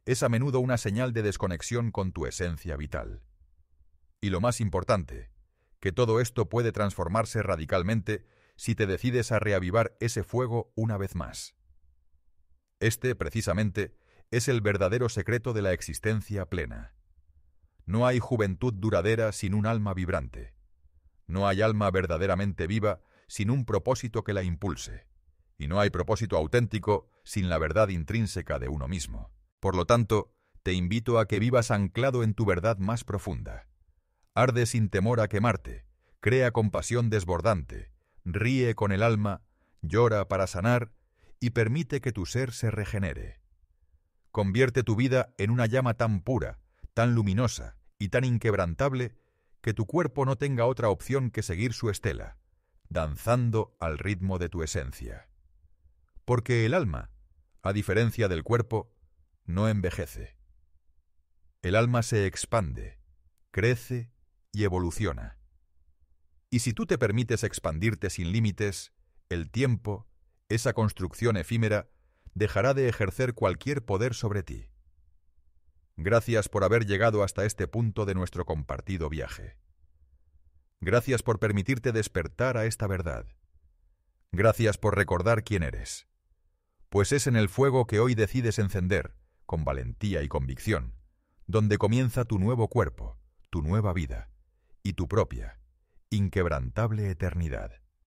es a menudo una señal de desconexión con tu esencia vital. Y lo más importante, que todo esto puede transformarse radicalmente si te decides a reavivar ese fuego una vez más. Este, precisamente, es el verdadero secreto de la existencia plena. No hay juventud duradera sin un alma vibrante. No hay alma verdaderamente viva sin un propósito que la impulse. Y no hay propósito auténtico sin la verdad intrínseca de uno mismo. Por lo tanto, te invito a que vivas anclado en tu verdad más profunda. Arde sin temor a quemarte, crea con pasión desbordante, ríe con el alma, llora para sanar y permite que tu ser se regenere. Convierte tu vida en una llama tan pura, tan luminosa y tan inquebrantable que tu cuerpo no tenga otra opción que seguir su estela, danzando al ritmo de tu esencia. Porque el alma, a diferencia del cuerpo, no envejece. El alma se expande, crece y evoluciona. Y si tú te permites expandirte sin límites, el tiempo, esa construcción efímera, dejará de ejercer cualquier poder sobre ti. Gracias por haber llegado hasta este punto de nuestro compartido viaje. Gracias por permitirte despertar a esta verdad. Gracias por recordar quién eres. Pues es en el fuego que hoy decides encender, con valentía y convicción, donde comienza tu nuevo cuerpo, tu nueva vida y tu propia, inquebrantable eternidad.